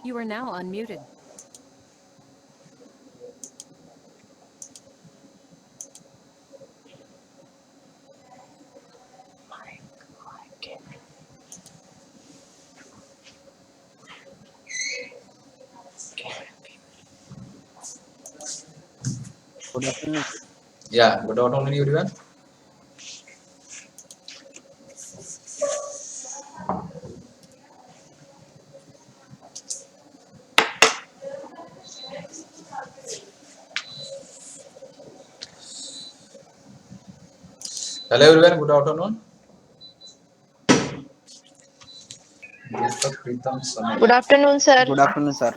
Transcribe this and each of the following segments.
You are now unmuted. Good afternoon. Yeah, good afternoon everyone. Hello everyone, good afternoon. Deepak Pritam Sanu. Good afternoon, sir. Good afternoon, sir.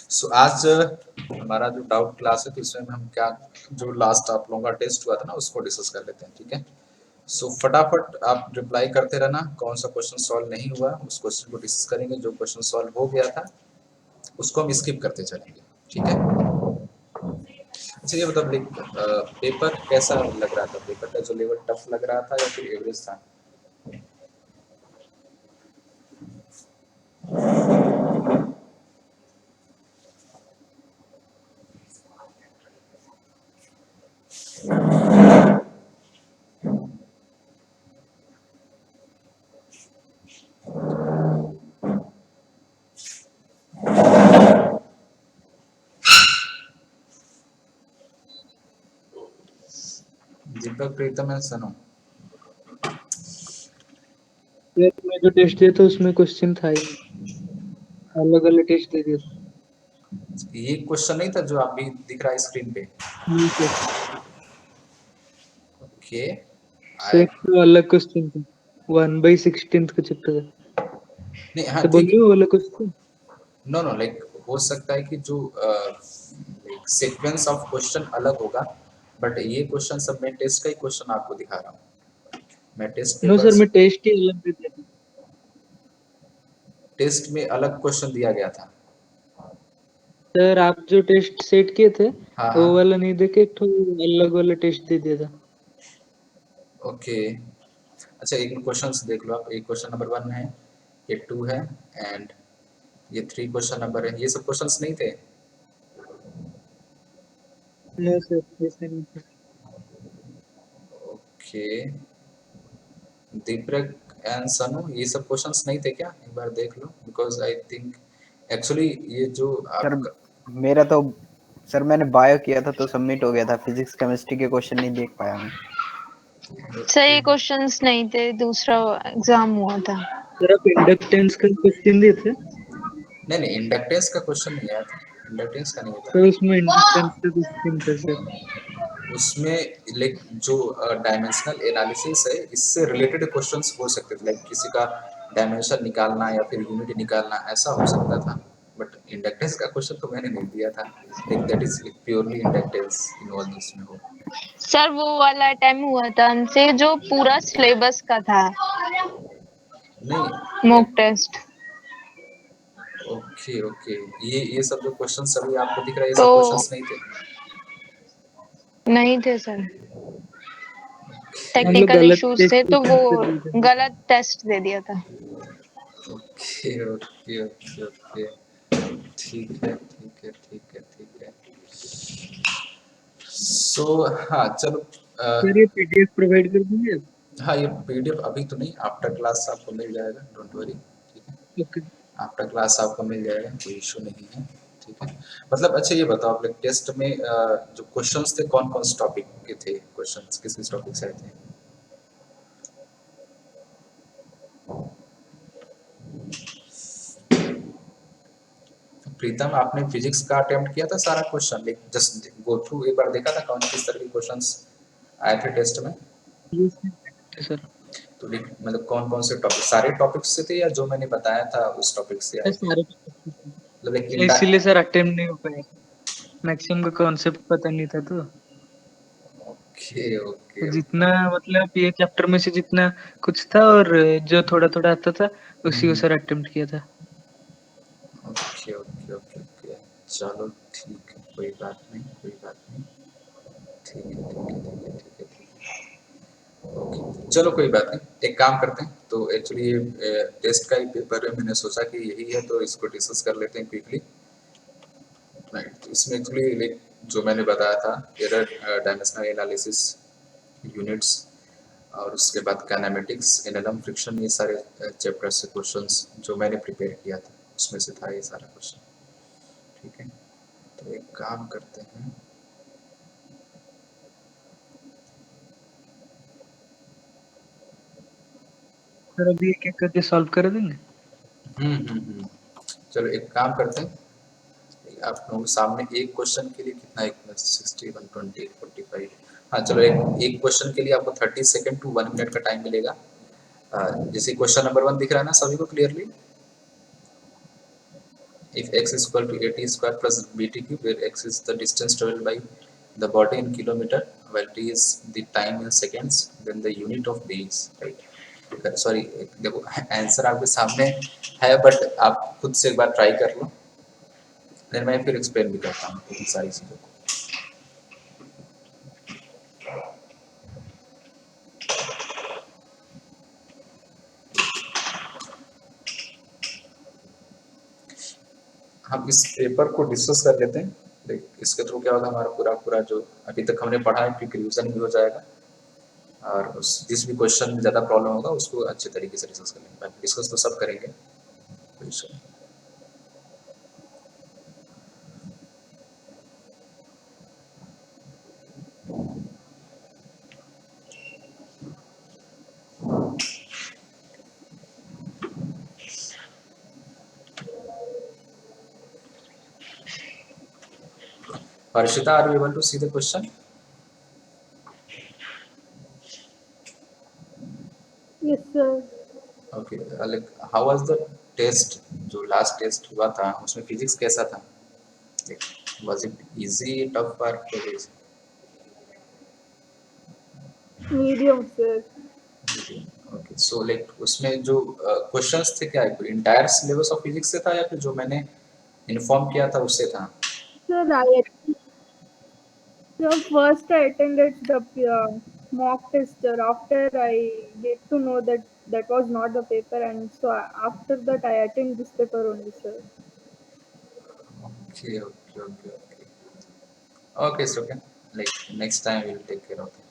So आज हमारा जो doubt class है तो इसमें हम क्या जो लास्ट आप लोगों का टेस्ट हुआ था ना उसको डिस्कस कर लेते हैं, ठीक है। सो फटाफट आप रिप्लाई करते रहना, कौन सा क्वेश्चन सॉल्व नहीं हुआ उस क्वेश्चन को डिस्कस करेंगे, जो क्वेश्चन सॉल्व हो गया था उसको हम स्किप करते चलेंगे, ठीक है। अच्छा ये बताओ पेपर कैसा लग रहा था, पेपर का जो लेवल टफ लग रहा था या फिर एवरेज था? दीपक प्रीतम एंड सनु, मैं जो टेस्ट दिया था उसमें क्वेश्चन था ही, अलग अलग टेस्ट दे दिया था। ये क्वेश्चन नहीं था जो अभी दिख रहा है स्क्रीन पे? ओके, सेट तो अलग क्वेश्चन था, 1/16 का चैप्टर था। नहीं हाँ तो ठीक, बोलिए वो वाला क्वेश्चन। नो नो लाइक हो सकता है कि जो लाइक सीक्वेंस ऑफ क्वेश्चन अलग होगा, बट ये क्वेश्चन सब मैं टेस्ट का ही क्वेश्चन आपको दिखा रहा हूँ। मैं टेस्ट नो पेपर सर, मैं टेस्ट ही अलग दे दिया था। टेस्ट में अलग क्वेश्चन दिया गया था। सर आप जो टेस्ट सेट किए थे हाँ वो हाँ वाला नहीं देके एक तो अलग वाला टेस्ट दे दिया था। ओके। अच्छा एक क्वेश्चन देख लो आप, एक क्वेश्चन नंबर 1 है, ये 2 है एंड ये 3 क्वेश्चन नंबर है। ये सब क्वेश्चंस नहीं थे? नो सर ऐसा नहीं था। ओके दीपक एंड सनु, ये सब क्वेश्चंस नहीं थे क्या? एक बार देख लो, बिकॉज आई थिंक एक्चुअली ये जो सर आपका मेरा तो सर मैंने बायो किया था तो सबमिट हो गया था, फिजिक्स केमिस्ट्री के क्वेश्चन नहीं देख पाया मैं। सर ये क्वेश्चंस नहीं थे, दूसरा एग्जाम हुआ था। सर आप इंडक्टेंस का क्वेश्चन दिए थे नहीं नहीं इंडक्टेंस का क्वेश्चन नहीं आया था, इंडक्टेंस का नहीं था तो उसमें इंडक्टेंस का क्वेश्चन था सर। उसमें। लाइक जो डायमेंशनल एनालिसिस है इससे रिलेटेड क्वेश्चंस हो सकते थे, लाइक किसी का डायमेंशन निकालना या फिर यूनिट निकालना, ऐसा हो सकता था। बट इंडक्टेंस का क्वेश्चन तो मैंने नहीं दिया था, like that is purely inductance involve इसमें हो। सर वो वाला अटेम्प्ट हुआ था हमसे जो पूरा सिलेबस का था, नहीं मॉक टेस्ट। ओके ओके, ये सब जो क्वेश्चन सभी आपको दिख रहा है ये तो सब क्वेश्चंस नहीं थे? नहीं थे सर, हम लोग टेक्निकल गलत इश्यूज थे टेस्ट तो वो कर दिए थे। गलत टेस्ट दे दिया था। ओके ओके ओके ओके, ठीक है ठीक है ठीक है ठीक है। सो हाँ चलो सर ये पीडीएफ प्रोवाइड कर देंगे? हाँ ये पीडीएफ अभी तो नहीं, आफ्टर क्लास आपको मिल जाएगा, डोंट वरी, ठीक है। ओके। आफ्टर क्लास आपको मिल जाएगा, कोई इशू नहीं है, ठीक है। मतलब अच्छा ये बताओ आप लोग टेस्ट में जो क्वेश्चंस थे कौन कौन से टॉपिक के थे? क्वेश्चंस किस किस टॉपिक से आए थे? प्रीतम आपने फिजिक्स का अटेम्प्ट किया था सारा question, like just go through एक बार देखा था कौन किस तरह के क्वेश्चंस आए थे टेस्ट में? सर तो मतलब कौन कौन से टॉपिक, सारे टॉपिक से थे या जो मैंने बताया था उस टॉपिक से आए थे? सारे मतलब एक इसीलिए सर अटेम्प्ट नहीं हो पाया, मैक्सिमम का कॉन्सेप्ट पता नहीं था तो ओके ओके जितना मतलब ये चैप्टर में से जितना कुछ था और जो थोड़ा थोड़ा आता था उसी को सर अटेम्प्ट किया था। ओके ओके ओके ओके, चलो ठीक है, कोई बात नहीं कोई बात नहीं, ठीक है ठीक है ठीक है ठीक है ठीक है, ओके चलो कोई बात नहीं, एक काम करते हैं तो एक्चुअली टेस्ट का ही पेपर है, मैंने सोचा कि यही है तो इसको डिस्कस कर लेते हैं क्विकली। राइट, तो इसमें एक्चुअली लाइक जो मैंने बताया था एरर डायमेंशनल एनालिसिस यूनिट्स और उसके बाद काइनेमेटिक्स, एनएलएम, फ्रिक्शन, ये सारे चैप्टर से क्वेश्चंस जो मैंने प्रिपेयर किया था उसमें से था ये सारा क्वेश्चन। ठीक है, तो एक काम करते हैं, सर अभी एक एक करके सॉल्व कर देंगे। चलो एक काम करते हैं, आप लोगों के सामने एक क्वेश्चन के लिए कितना, एक 60, 120, 45, हाँ चलो एक क्वेश्चन के लिए आपको 30 सेकंड टू 1 मिनट का टाइम मिलेगा। जैसे क्वेश्चन नंबर 1 दिख रहा है ना सभी को clearly, if x is equal to at square plus bt cube where x is the distance traveled by the body in kilometer while t is the time in seconds then the unit of b is right। Sorry देखो answer आपके सामने है but आप खुद से एक बार try कर लो, फिर मैं फिर एक्सप्लेन भी करता हूँ इन सारी चीज़ों को। हम इस पेपर को डिस्कस कर लेते हैं, इसके थ्रू क्या होगा हमारा पूरा जो अभी तक हमने पढ़ा है क्विक रिवीजन भी हो जाएगा और जिस भी क्वेश्चन में ज़्यादा प्रॉब्लम होगा उसको अच्छे तरीके से डिस्कस कर लेंगे। डिस्कस तो सब करेंगे। Harshita, are you able to see the question? Yes, sir. Okay, like how was the test? जो last test हुआ था उसमें physics कैसा था? Like, was it easy, tough or easy? Medium, sir. Okay, so like उसमें जो questions थे क्या entire syllabus of physics से था या फिर जो मैंने inform किया था उससे था? Sir, first I attended the mock test, sir. After I get to know that that was not the paper, and so after that I attend this paper only, sir. Okay. Okay, so okay. Like next time we'll take care of it.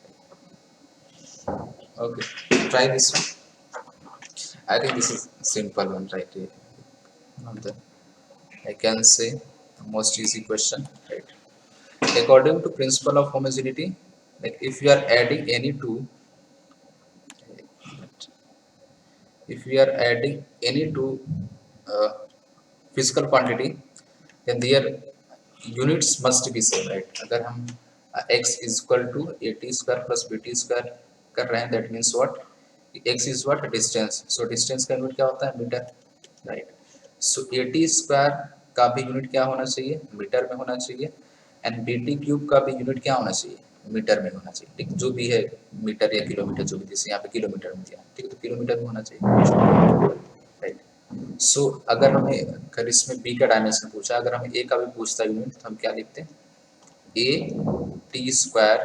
Okay, try this one. I think this is simple one right here. I can say the most easy question, right? According to principle of homogeneity, like if you are adding any two, uh, physical quantity, then their units must be same, right? अगर हम x is equal to at square plus bt square कर रहे हैं, that means what? x is what? Distance. So distance का unit क्या होता है? Metre, right? So at square का भी यूनिट क्या होना चाहिए? मीटर में होना चाहिए। एंड bt क्यूब का भी यूनिट क्या होना चाहिए? मीटर में होना चाहिए। ठीक, जो भी है मीटर या किलोमीटर, जो भी, जैसे यहाँ पे किलोमीटर में दिया, ठीक है, तो किलोमीटर में होना चाहिए, राइट। सो अगर हमें अगर इसमें b का डायमेंशन पूछा, अगर हमें a का भी पूछता है यूनिट, तो हम क्या लिखते हैं? a t square,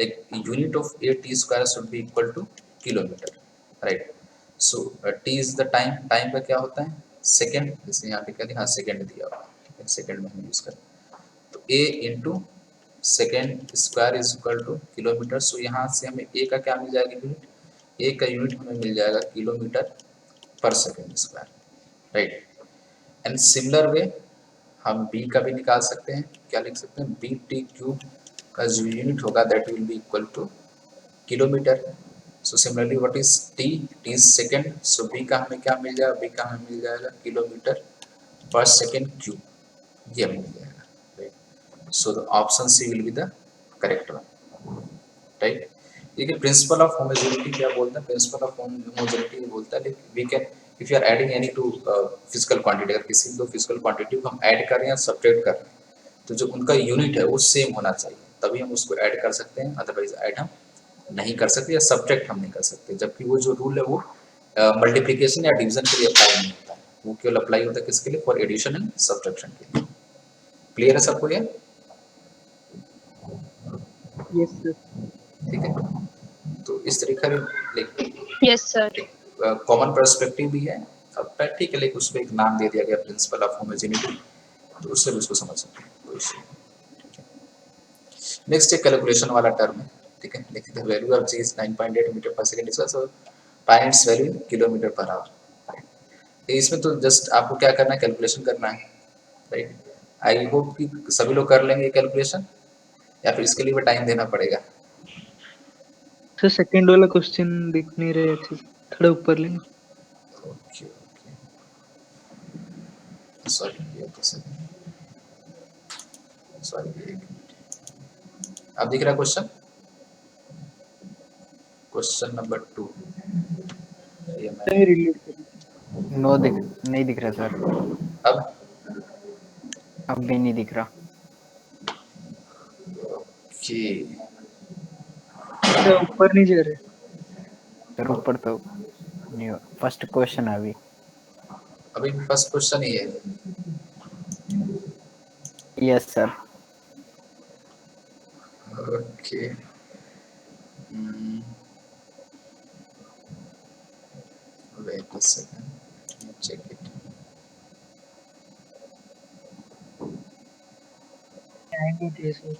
like unit of a t square should be equal to kilometre, right. So t is the time, time का क्या होता है? सेकेंड, जैसे यहाँ पे क्या दिया, हाँ सेकेंड दिया हुआ, ठीक है, सेकेंड में हम यूज करें तो a into second square is equal to kilometre. So यहाँ से हमें a का क्या मिल जाएगा यूनिट? a का यूनिट हमें मिल जाएगा किलोमीटर पर second square, right. And similar way हम b का भी निकाल सकते हैं, क्या लिख सकते हैं? बी टी क्यूब का जो यूनिट होगा that will be equal to kilometre. So similarly what is t? t is second, so b का हमें क्या मिल जाएगा? b का हमें मिल जाएगा किलोमीटर पर सेकेंड क्यूब, ये हमें मिल जाएगा, right. So the option C will be the correct one, right. देखिए प्रिंसिपल ऑफ होमोजेनिटी क्या बोलता है? प्रिंसिपल ऑफ होमोजेनिटी बोलता है we can if you are adding any two physical quantity, अगर किसी दो फिजिकल क्वांटिटी को हम ऐड कर रहे हैं, सब्ट्रैक्ट कर रहे हैं, तो जो उनका यूनिट है वो सेम होना चाहिए, तभी हम उसको ऐड कर सकते हैं, अदरवाइज ऐड हम नहीं कर सकते या सब्ट्रैक्ट हम नहीं कर सकते। जबकि वो जो रूल है वो मल्टीप्लिकेशन या डिवीजन के लिए अप्लाई नहीं होता है, वो केवल अप्लाई होता है किसके लिए? फॉर एडिशन एंड सब्ट्रैक्शन के लिए। क्लियर है सबको ये? Yes sir. ठीक है, तो इस तरीके से Yes, sir. कॉमन पर्सपेक्टिव भी है और प्रैक्टिकली उसको एक नाम दे दिया गया प्रिंसिपल ऑफ होमोजेनिटी, तो उससे भी उसको समझ सकते हैं, कोई इशू नहीं। नेक्स्ट एक कैलकुलेशन वाला टर्म है, ठीक है। देखिए the value of g is 9.8 metre per second square, so find its value kilometre per hour. इसमें तो जस्ट आपको क्या करना है, कैलकुलेशन करना है, राइट। आई होप कि सभी लोग कर लेंगे कैलकुलेशन, या फिर इसके लिए भी टाइम देना पड़ेगा। सर सेकंड वाला क्वेश्चन दिख नहीं रहे अच्छे से, थोड़ा ऊपर लेंगे। ओके ओके, सॉरी ये तो सही, सॉरी एक मिनट। अब दिख रहा है क्वेश्चन, क्वेश्चन नंबर 2। ये मैंने रिलेट करें। नो नहीं दिख रहा सर, अब अब भी नहीं दिख रहा। कि सर ऊपर नहीं जा रहे। सर ऊपर तो नहीं, फर्स्ट क्वेश्चन अभी। अभी फर्स्ट क्वेश्चन ही है। Yes sir. Okay, wait a second, check it. Hang होती है सर।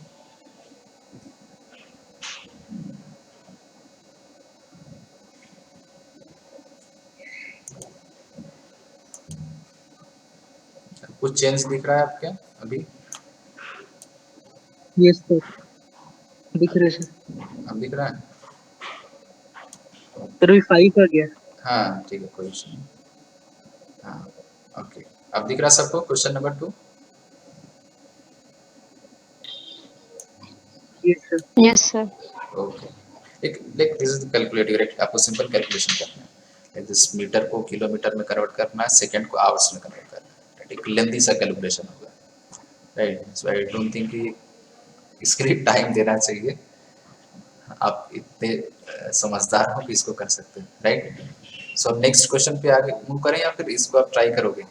कुछ चेंज दिख रहा है आपके अभी? यस सर, दिख रहे सर। अब दिख रहा है? सर अभी 5 आ गया। हाँ ठीक है, कोई इशू नहीं। हाँ ओके, अब दिख रहा है सबको question number 2? Yes sir. Yes sir. Okay, एक like this is calculative, right. आपको सिंपल कैलकुलेशन करना है, लाइक दिस मीटर को किलोमीटर में कन्वर्ट करना है, सेकंड को आवर्स में कन्वर्ट करना है, राइट। एक लेंथी सा कैलकुलेशन होगा, right. So I don't think कि इसके लिए टाइम देना चाहिए, आप इतने समझदार हो कि इसको कर सकते हैं, राइट। सो नेक्स्ट क्वेश्चन पे आगे मूव करें या फिर इसको आप ट्राई करोगे?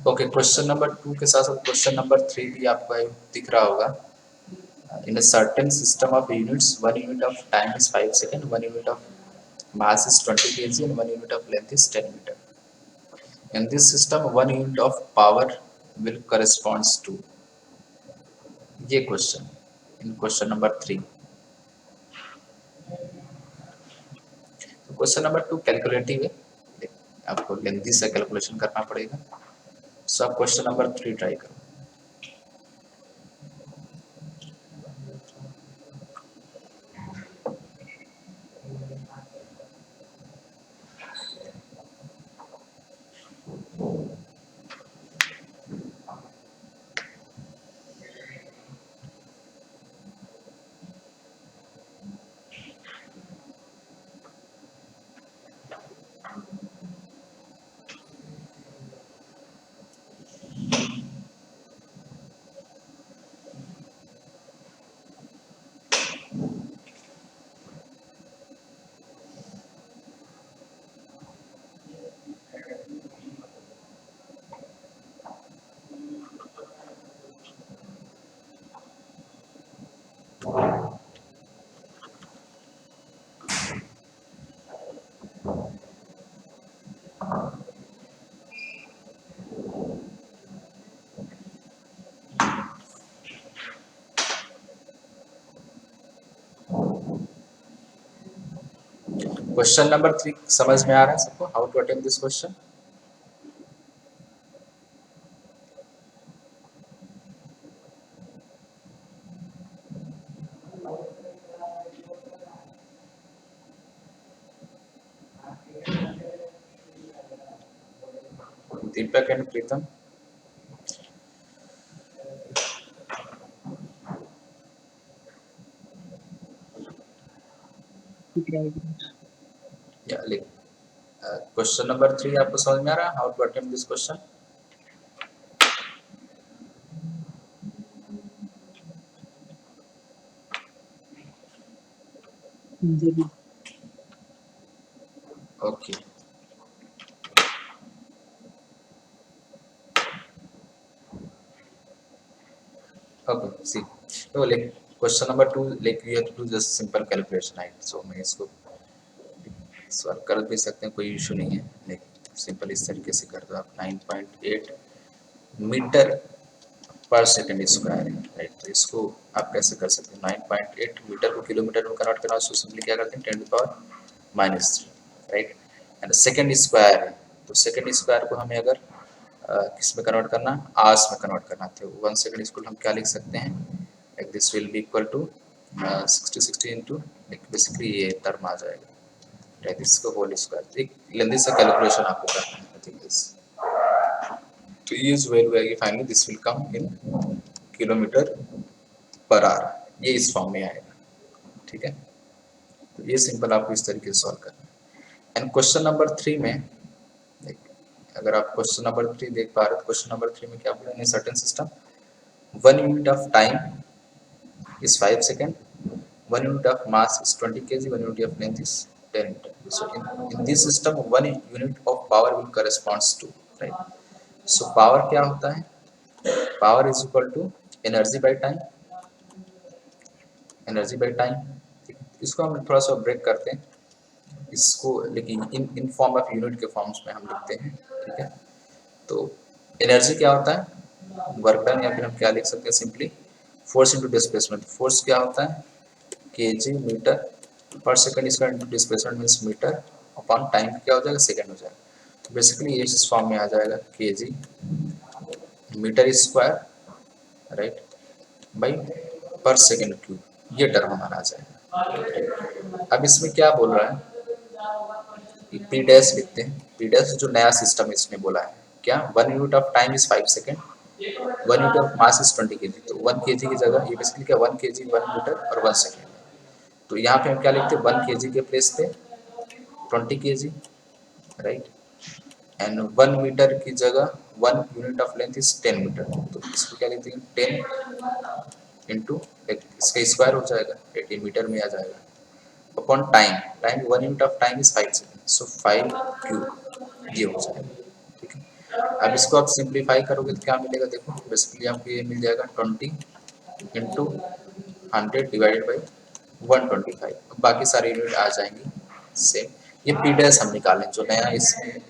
ओके, क्वेश्चन नंबर 2 के साथ साथ क्वेश्चन नंबर 3 भी आपको दिख रहा होगा। In a certain system of units, 1 unit of time is 5 seconds, 1 unit of mass is 20 kg, and 1 unit of length is 10 meter. In this system, 1 unit of power will corresponds to ये question in question number 3। Question number 2 calculative है, आपको lengthy से calculation करना पड़ेगा। So आप question number 3 try करो। Question number 3 समझ में आ रहा है सबको, how to attempt this question? Deepak and Pritam, की diagrams. या लिख क्वेश्चन नंबर 3 आपको समझ में आ रहा है how to attempt this question? जरूर. ओके ओके सी तो like question number 2 like we have to do just simple calculation right. So मैं इसको सॉल्व कर भी सकते हैं, कोई इशू नहीं है. लाइक सिंपल इस तरीके से कर दो आप 9.8 मीटर पर सेकंड स्क्वायर है राइट. तो इसको आप कैसे कर सकते हैं 9.8 मीटर को किलोमीटर में कन्वर्ट करना, उसको सिंपली क्या करते हैं 10⁻³ राइट. एंड सेकंड स्क्वायर है तो सेकंड स्क्वायर को हमें अगर किस में कन्वर्ट करना, आवर्स में कन्वर्ट करना, तो 1 सेकंड इसको हम क्या लिख सकते हैं like this will be equal to 60 into like basically ये टर्म आ जाएगा राइट. इसको होल स्क्वायर एक लेंथी सा कैलकुलेशन आपको करना है आई थिंक दिस. तो ये जो वैल्यू आएगी finally this will come in kilometre per our. ये इस फॉर्म में आएगा ठीक है. तो ये सिंपल आपको इस तरीके से सॉल्व करना है. एंड क्वेश्चन नंबर 3 में अगर आप क्वेश्चन नंबर 3 देख पा रहे हो, क्वेश्चन नंबर 3 में क्या बोला in certain system 1 unit of time is 5 seconds, 1 unit of mass is 20 kg, 1 unit of length is 10 meter. So in this system 1 unit of power will corresponds to right. So power क्या होता है, power is equal to energy by time, energy by time. इसको हम थोड़ा सा break करते हैं इसको, लेकिन इन फॉर्म ऑफ यूनिट के फॉर्म्स में हम लिखते हैं ठीक है. तो एनर्जी क्या होता है, वर्क डन, या फिर हम क्या लिख सकते हैं simply force into displacement. Force क्या होता है KG metre per second square into displacement means metre upon time क्या हो जाएगा सेकंड हो जाएगा. तो बेसिकली ये इस फॉर्म में आ जाएगा KG metre square right by per second cube. ये टर्म हमारा आ जाएगा. अब इसमें क्या बोल रहा है पी डैश लिखते हैं. पी डैश जो नया सिस्टम इसने बोला है क्या 1 unit of time is 5 second, 1 unit of mass is 20 kg. तो 1 kg की जगह ये बेसिकली क्या 1 kg 1 मीटर और 1 सेकेंड. तो यहाँ पे हम क्या लिखते हैं 1 kg के प्लेस पे 20 kg राइट. एंड 1 मीटर की जगह 1 unit of length is 10 metre. तो इसको क्या लिखते हैं 10 इंटू इसका स्क्वायर हो जाएगा 18 मीटर में आ जाएगा upon time. Time 1 unit of time is 5 second. So 5 cube ये हो जाएगा ठीक है. अब इसको आप सिंप्लीफाई करोगे तो क्या मिलेगा देखो बेसिकली आपको ये मिल जाएगा 20 इंटू 100 डिवाइडेड बाई 125. बाकी सारे यूनिट आ जाएंगी सेम. ये पी डैश हम निकालें जो नया इसमें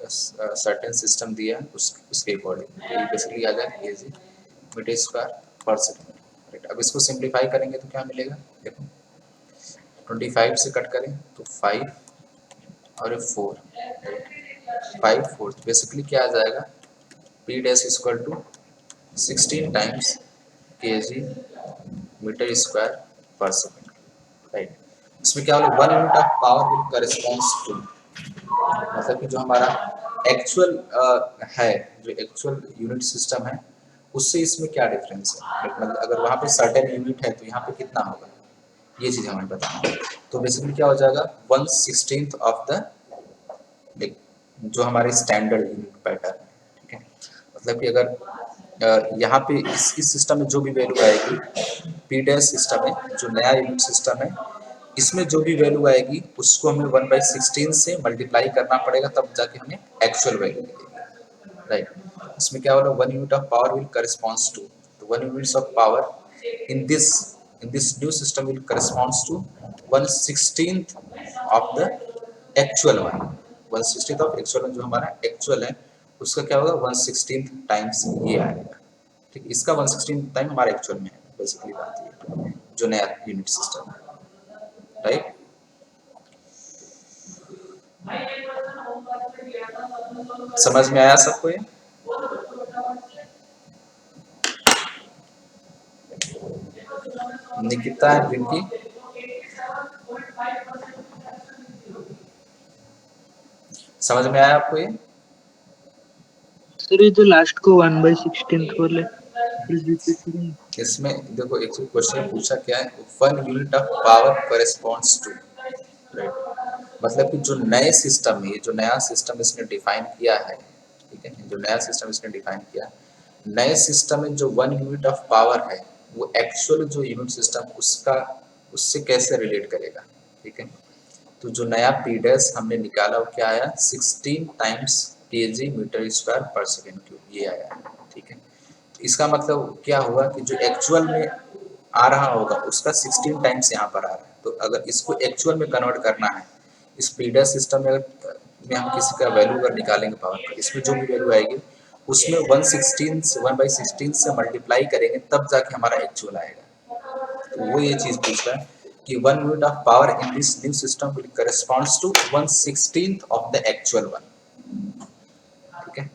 सर्टेन सिस्टम दिया है उसके अकॉर्डिंग. ये बेसिकली आ जाएगा KG metre square per second right. अब इसको सिंप्लीफाई करेंगे तो क्या मिलेगा देखो 25 से कट करें तो 5 और 4 राइट 5 4 बेसिकली क्या आ जाएगा P dash equal to 16 times KG metre square per second right. इसमें क्या होगा 1 unit of power will corresponds to, मतलब कि जो हमारा एक्चुअल है जो एक्चुअल यूनिट सिस्टम है उससे इसमें क्या डिफरेंस है. मतलब अगर वहाँ पे सर्टेन यूनिट है तो यहाँ पे कितना होगा ये चीज़ हमें बताना है. तो बेसिकली क्या हो जाएगा 1/16 ऑफ द जो हमारे स्टैंडर्ड यूनिट पैटर्न है ठीक है. मतलब कि अगर यहाँ पे इस सिस्टम में जो भी वैल्यू आएगी पी डैश सिस्टम में जो नया यूनिट सिस्टम है इसमें जो भी वैल्यू आएगी उसको हमें 1/16 से मल्टीप्लाई करना पड़ेगा तब जाके हमें एक्चुअल वैल्यू मिलेगी राइट. इसमें क्या होगा 1 unit of power will corresponds to, तो 1 units of power in this new system will corresponds to 1/16 of the actual one. 1/16 of actual जो हमारा एक्चुअल है उसका क्या होगा 1/16 टाइम्स ये आएगा ठीक. इसका 1/16 टाइम हमारा एक्चुअल में है बेसिकली बात ये जो नया यूनिट सिस्टम है राइट. समझ में आया सबको ये? निकिता है रिंकी समझ में आया आपको ये? सर ये जो लास्ट को 1/16 बोले इसमें देखो एक क्वेश्चन पूछा क्या है 1 unit of power corresponds to right. मतलब कि जो नए सिस्टम में, जो नया सिस्टम इसने डिफाइन किया है, ठीक है, जो नया सिस्टम इसने डिफाइन किया, नए सिस्टम में जो 1 यूनिट ऑफ पावर है वो एक्चुअल जो यूनिट सिस्टम उसका उससे कैसे रिलेट करेगा, ठीक है। तो जो नया पी डैश हमने निकाला वो क्या आया, 16 times kg metre square per second cube, ये आया, ठीक है। तो इसका मतलब क्या हुआ कि जो एक्चुअल में आ रहा होगा उसका 16 टाइम्स यहाँ पर आ रहा है। तो अगर इसको एक्चुअल में कन्वर्ट करना है, इस पी डैश सिस्टम में हम किसी का वैल्यू अगर निकालेंगे पावर का, इसमें जो भी वैल्यू आएगी उसमें 1/16 से मल्टीप्लाई करेंगे तब जाके हमारा एक्चुअल आएगा। तो वो ये चीज पूछ रहा है कि 1 unit of power in this new system will corresponds to 1/16 of the actual one, ठीक है।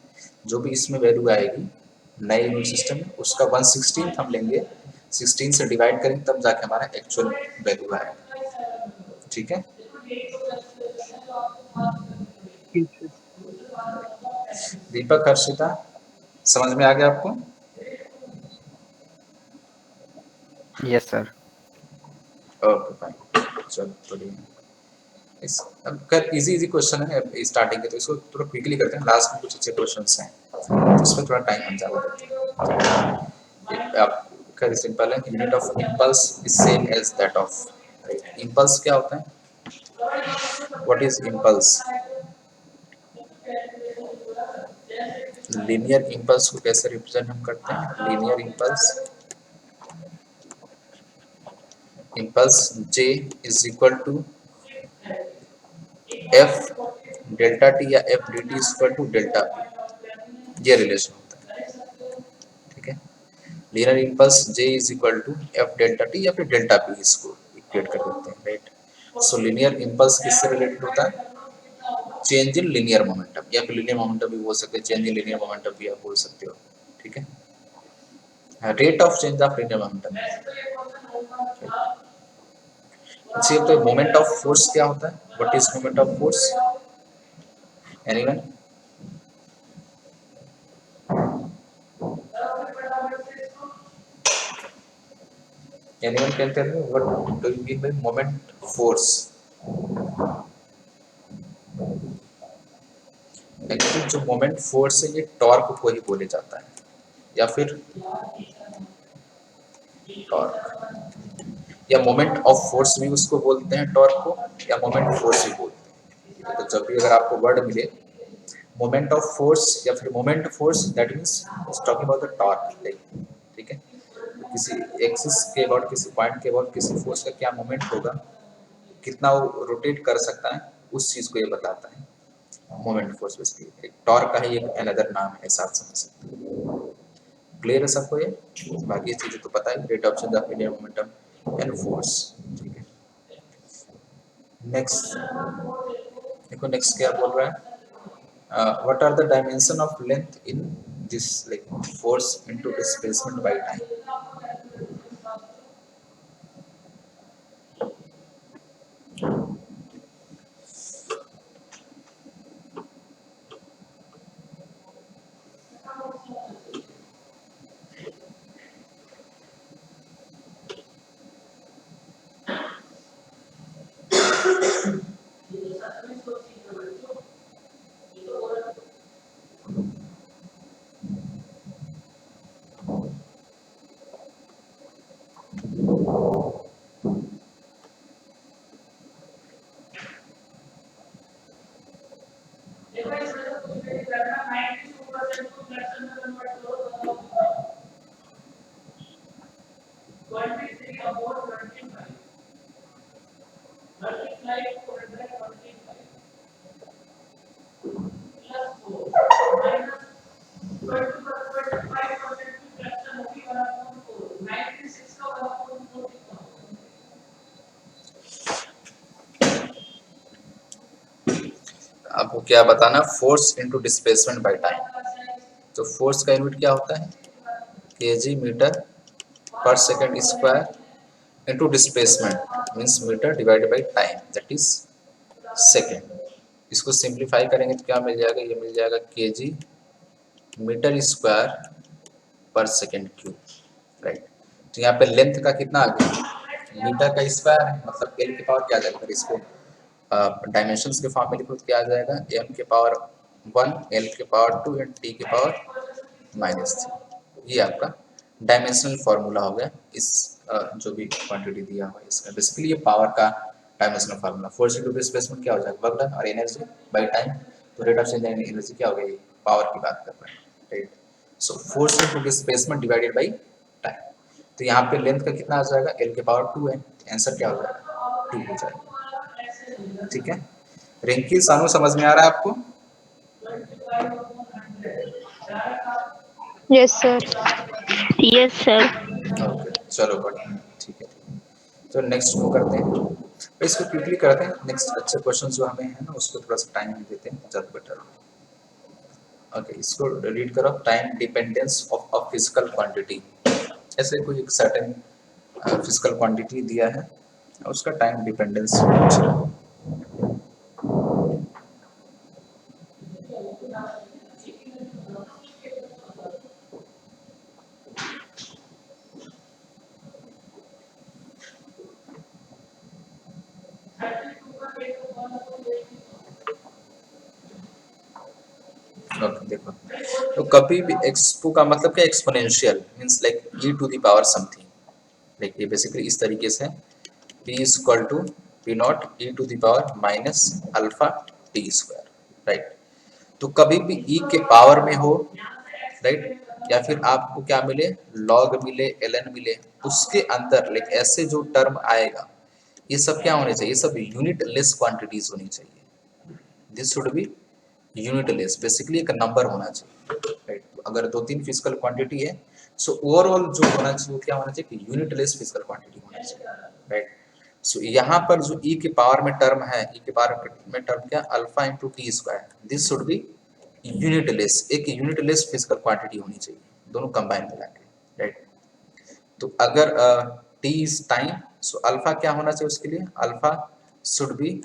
जो भी इसमें वैल्यू आएगी नए यूनिट सिस्टम में उसका 1/16 हम लेंगे, 16 से डिवाइड करेंगे तब जाके हमारा एक्चुअल वैल्यू आएगा, ठीक है। ठीक है। दीपक, हर्षिता, समझ में आ गया आपको? Yes sir. ओके फाइन, चलो बढ़िया। इस अब कर इजी क्वेश्चन है स्टार्टिंग के, तो इसको थोड़ा क्विकली करते हैं, लास्ट में कुछ अच्छे क्वेश्चंस हैं तो इसमें थोड़ा टाइम हम ज़्यादा देते हैं। आप कर सिंपल है, unit of impulse is same as that of, right. Impulse क्या होता है, what is impulse? Linear impulse को कैसे रिप्रेजेंट हम करते हैं, linear impulse, impulse J is equal to F delta T या F dt is equal to delta P, ये रिलेशन होता है, ठीक है। Linear impulse J is equal to F delta T या फिर डेल्टा P, इसको इक्वेट कर देते हैं, राइट। सो लीनियर इम्पल्स किससे रिलेटेड होता है, चेंज इन लीनियर मोमेंटम, या फिर लीनियर मोमेंटम भी बोल सकते हैं, चेंज इन लीनियर मोमेंटम भी आप बोल सकते हो, ठीक है। Rate of change of linear momentum. अच्छा, तो मोमेंट ऑफ फोर्स क्या होता है, what is moment of force, anyone? Anyone can tell me what do you mean by moment force? Actually जो मोमेंट फोर्स है ये टॉर्क को ही बोले जाता है, या फिर टॉर्क, या मोमेंट ऑफ फोर्स भी उसको बोलते हैं टॉर्क को, या मोमेंट फोर्स भी बोलते हैं। तो जब भी अगर आपको वर्ड मिले मोमेंट ऑफ फोर्स या फिर moment force, that means it's talking about the torque, like, ठीक है। किसी एक्सिस के अबाउट, किसी पॉइंट के अबाउट किसी फोर्स का क्या मोमेंट होगा, कितना वो रोटेट कर सकता है, उस चीज को ये बताता है मोमेंट फोर्स। बेसिकली एक टॉर्क का ही एक अनदर नाम है, ऐसा आप समझ सकते हो। क्लियर है सबको ये? बाकी चीजें तो पता है, rate of change of linear momentum and force, ठीक है। नेक्स्ट देखो, नेक्स्ट क्या बोल रहा है, what are the dimension of length in this, like force into displacement by time. आपको क्या बताना, force into displacement by time. तो फोर्स का यूनिट क्या होता है, KG metre per second square into displacement means metre divided by time, that is second. इसको simplify करेंगे तो क्या मिल जाएगा, ये मिल जाएगा केजी मीटर स्क्वायर पर सेकंड क्यूब, राइट। तो यहाँ पे लेंथ का कितना आ गया, मीटर का स्क्वायर है, मतलब एल की पावर क्या आ जाएगा, इसको डायमेंशंस के फॉर्म में लिखो तो क्या आ जाएगा, m के पावर 1, l के पावर 2 एंड t के पावर -3। ये आपका डायमेंशनल फार्मूला हो गया इस जो भी क्वांटिटी दिया हुआ है इसका। बेसिकली ये पावर का dimensional formula. Force into displacement क्या हो जाएगा, वर्क डन और एनर्जी बाय टाइम। तो rate of change in energy क्या हो गई, पावर की बात कर रहे हैं, right. So force into displacement divided by time. तो यहाँ पे लेंथ का कितना आ जाएगा, l के पावर 2 है, आंसर क्या हो जाएगा 2 हो जाएगा। ठीक है, रिंकी सानू समझ में आ रहा है आपको? Yes sir. Yes sir. Okay चलो बढ़िया, ठीक है। तो नेक्स्ट को करते हैं, तो इसको क्विकली करते हैं। नेक्स्ट अच्छे क्वेश्चन जो हमें है ना उसको थोड़ा सा टाइम देते हैं, ज़्यादा बेटर होगा। ओके, इसको रीड करो। Time dependence of a physical quantity. ऐसे कोई एक सर्टेन फिजिकल क्वांटिटी दिया है, उसका टाइम डिपेंडेंस पूछ रहा है। ओके देखो, तो कभी भी एक्सपो का मतलब क्या, exponential means like e to the power something. Like ये बेसिकली इस तरीके से p is equal to p naught e to the power minus alpha t square, right. तो कभी भी e के पावर में हो, राइट, या फिर आपको क्या मिले, log मिले, ln मिले, उसके अंदर लाइक ऐसे जो टर्म आएगा ये सब क्या होने चाहिए, ये सब यूनिट लेस क्वांटिटीज होनी चाहिए। This should be unit less, basically एक नंबर होना चाहिए, राइट। अगर 2-3 फिजिकल क्वांटिटी है, सो ओवरऑल जो होना चाहिए वो क्या होना चाहिए कि यूनिट लेस फिजिकल क्वांटिटी होना चाहिए, राइट। सो यहाँ पर जो e के पावर में टर्म है, e के पावर में टर्म क्या, alpha into t square, this should be unit less, एक यूनिट लेस फिजिकल क्वांटिटी होनी चाहिए, दोनों कंबाइन मिला के, राइट। तो अगर t is time, so alpha क्या होना चाहिए उसके लिए, alpha should be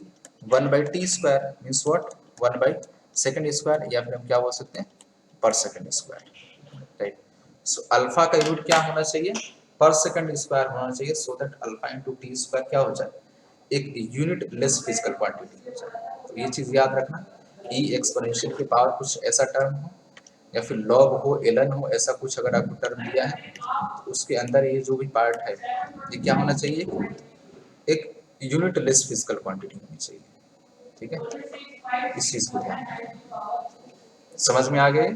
1/t square means what, 1/सेकंड स्क्वायर, या फिर हम क्या बोल सकते हैं per second square, right. So alpha का यूनिट क्या होना चाहिए, पर सेकंड स्क्वायर होना चाहिए, so that alpha into t square क्या हो जाए, एक यूनिट लेस फिजिकल क्वांटिटी हो जाए। तो ये चीज याद रखना, e एक्सपोनेंशियल के पावर कुछ ऐसा टर्म हो, या फिर log हो, ln हो, ऐसा कुछ अगर आपको टर्म दिया है तो उसके अंदर ये जो भी पार्ट है ये क्या होना चाहिए, एक यूनिट लेस फिजिकल क्वांटिटी होनी चाहिए, ठीक है। इस चीज को ध्यान रखें। समझ में आ गए?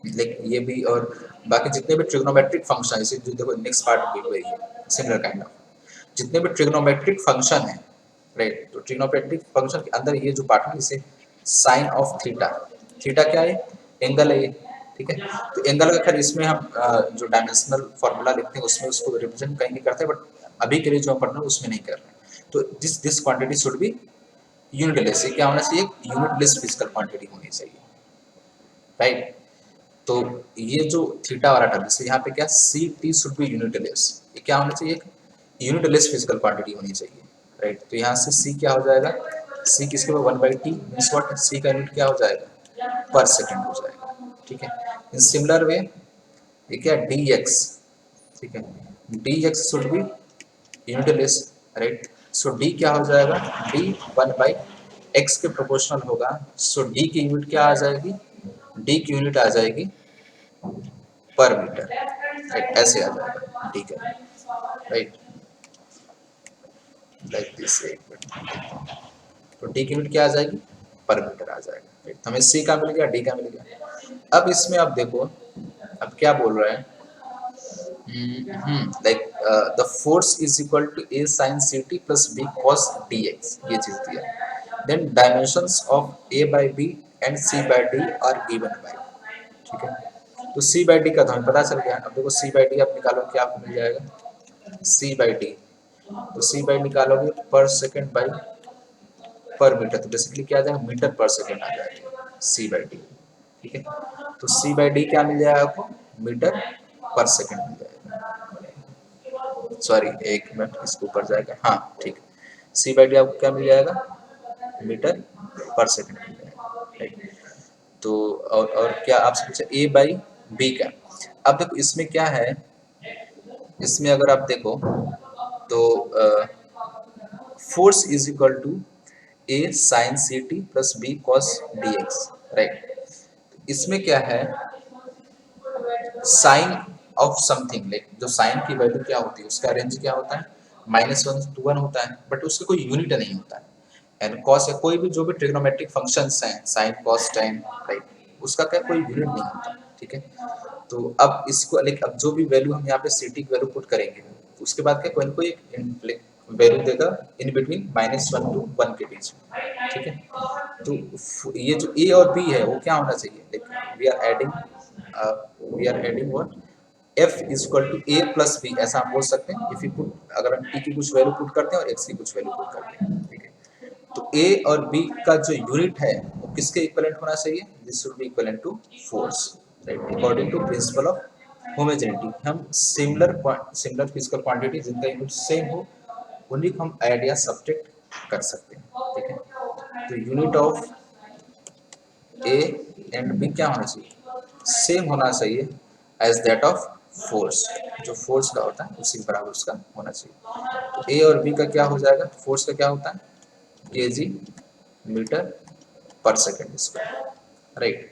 लेकिन ये भी और बाकी जितने भी ट्रिग्नोमेट्रिक फंक्शन, इसे जो देखो नेक्स्ट पार्ट भी वही है, सिमिलर काइंड ऑफ, जितने भी ट्रिग्नोमेट्रिक फंक्शन है, राइट। तो ट्रिग्नोमेट्रिक फंक्शन के अंदर ये जो पार्ट है इसे साइन ऑफ थीटा, थीटा क्या है, एंगल है ये, ठीक है। तो एंगल का खैर इसमें हम जो डायमेंशनल फॉर्मूला लिखते हैं उसमें उसको रिप्रेजेंट कहीं नहीं करते, बट अभी के लिए जो हम पढ़ रहे हैं उसमें नहीं कर रहे हैं। तो this quantity should be unit less, क्या होना चाहिए, यूनिट लेस फिजिकल क्वांटिटी होनी चाहिए, राइट। तो ये जो थीटा वाला टर्म, जैसे यहाँ पे क्या C T should be unitless, ये क्या होना चाहिए, यूनिट लेस फिजिकल क्वांटिटी होनी चाहिए, राइट। तो यहाँ से सी क्या हो जाएगा, सी किसके ऊपर 1/t मींस व्हाट, सी का यूनिट क्या हो जाएगा, पर सेकंड हो जाएगा, ठीक है। इन सिमिलर वे ये क्या dx, ठीक है, dx should be unit less, right. So d क्या हो जाएगा, d 1/x के प्रोपोर्शनल होगा, सो d की यूनिट क्या आ जाएगी, d की यूनिट आ जाएगी पर मीटर, राइट, ऐसे आ जाएगा, ठीक है, राइट, लाइक दिस। एक मिनट, तो d की यूनिट क्या आ जाएगी, पर मीटर आ जाएगा, राइट। तो हमें c का मिल गया, d का मिल गया। अब इसमें आप देखो, अब क्या बोल रहे हैं, like the force is equal to a sin ct plus b cos dx, ये चीज दिया है। Then dimensions of a by b and c by d are given by, ठीक है। तो c by d का तो हमें पता चल गया। अब देखो c by d आप निकालो, क्या आपको मिल जाएगा, c by d, तो c by निकालोगे पर सेकंड बाय पर मीटर, तो बेसिकली क्या आ जाएगा, मीटर पर सेकंड आ जाएगा c by d, ठीक है। तो c by d क्या मिल जाएगा आपको, मीटर पर सेकंड मिल जाएगा, सॉरी एक मिनट इसके ऊपर जाएगा, हाँ ठीक है। c by d आपको क्या मिल जाएगा, मीटर पर सेकंड मिल जाएगा, राइट। तो और क्या आपसे पूछा a by b का। अब देखो इसमें क्या है, इसमें अगर आप देखो तो force is equal to A sine C T plus B cos D X, right. इसमें क्या है, साइन ऑफ समथिंग, लाइक जो साइन की वैल्यू क्या होती है उसका रेंज क्या होता है, -1 to 1 होता है, बट उसका कोई यूनिट नहीं होता है। एंड कॉस या कोई भी जो भी ट्रिग्नोमेट्रिक फंक्शंस हैं, साइन कॉस टेन, राइट, उसका क्या कोई यूनिट नहीं होता, ठीक है। तो अब इसको लाइक अब जो भी वैल्यू हम यहाँ पे सी टी की वैल्यू पुट करेंगे, उसके बाद क्या कोई ना कोई एक वैल्यू देगा इन बिटवीन -1 to 1 के बीच, ठीक है। तो ये जो ए और बी है वो क्या होना चाहिए, like we are adding what, f is equal to a plus b, ऐसा हम बोल सकते हैं। इफ यू पुट, अगर हम t की कुछ वैल्यू पुट करते हैं और x की कुछ वैल्यू पुट करते हैं, ठीक है। तो a और b का जो यूनिट है वो किसके इक्विवेलेंट होना चाहिए, this should be equivalent to force, right, according to principle of homogeneity. हम सिमिलर फिजिकल क्वांटिटी जिनका यूनिट सेम हो उन्हीं को हम ऐड या सब्ट्रैक्ट कर सकते हैं, ठीक है। तो unit of a and b क्या होना चाहिए, सेम होना चाहिए एज दैट ऑफ फोर्स, जो फोर्स का होता है उसी के बराबर उसका होना चाहिए। तो ए और बी का क्या हो जाएगा, फोर्स का क्या होता है kg metre per second square, right.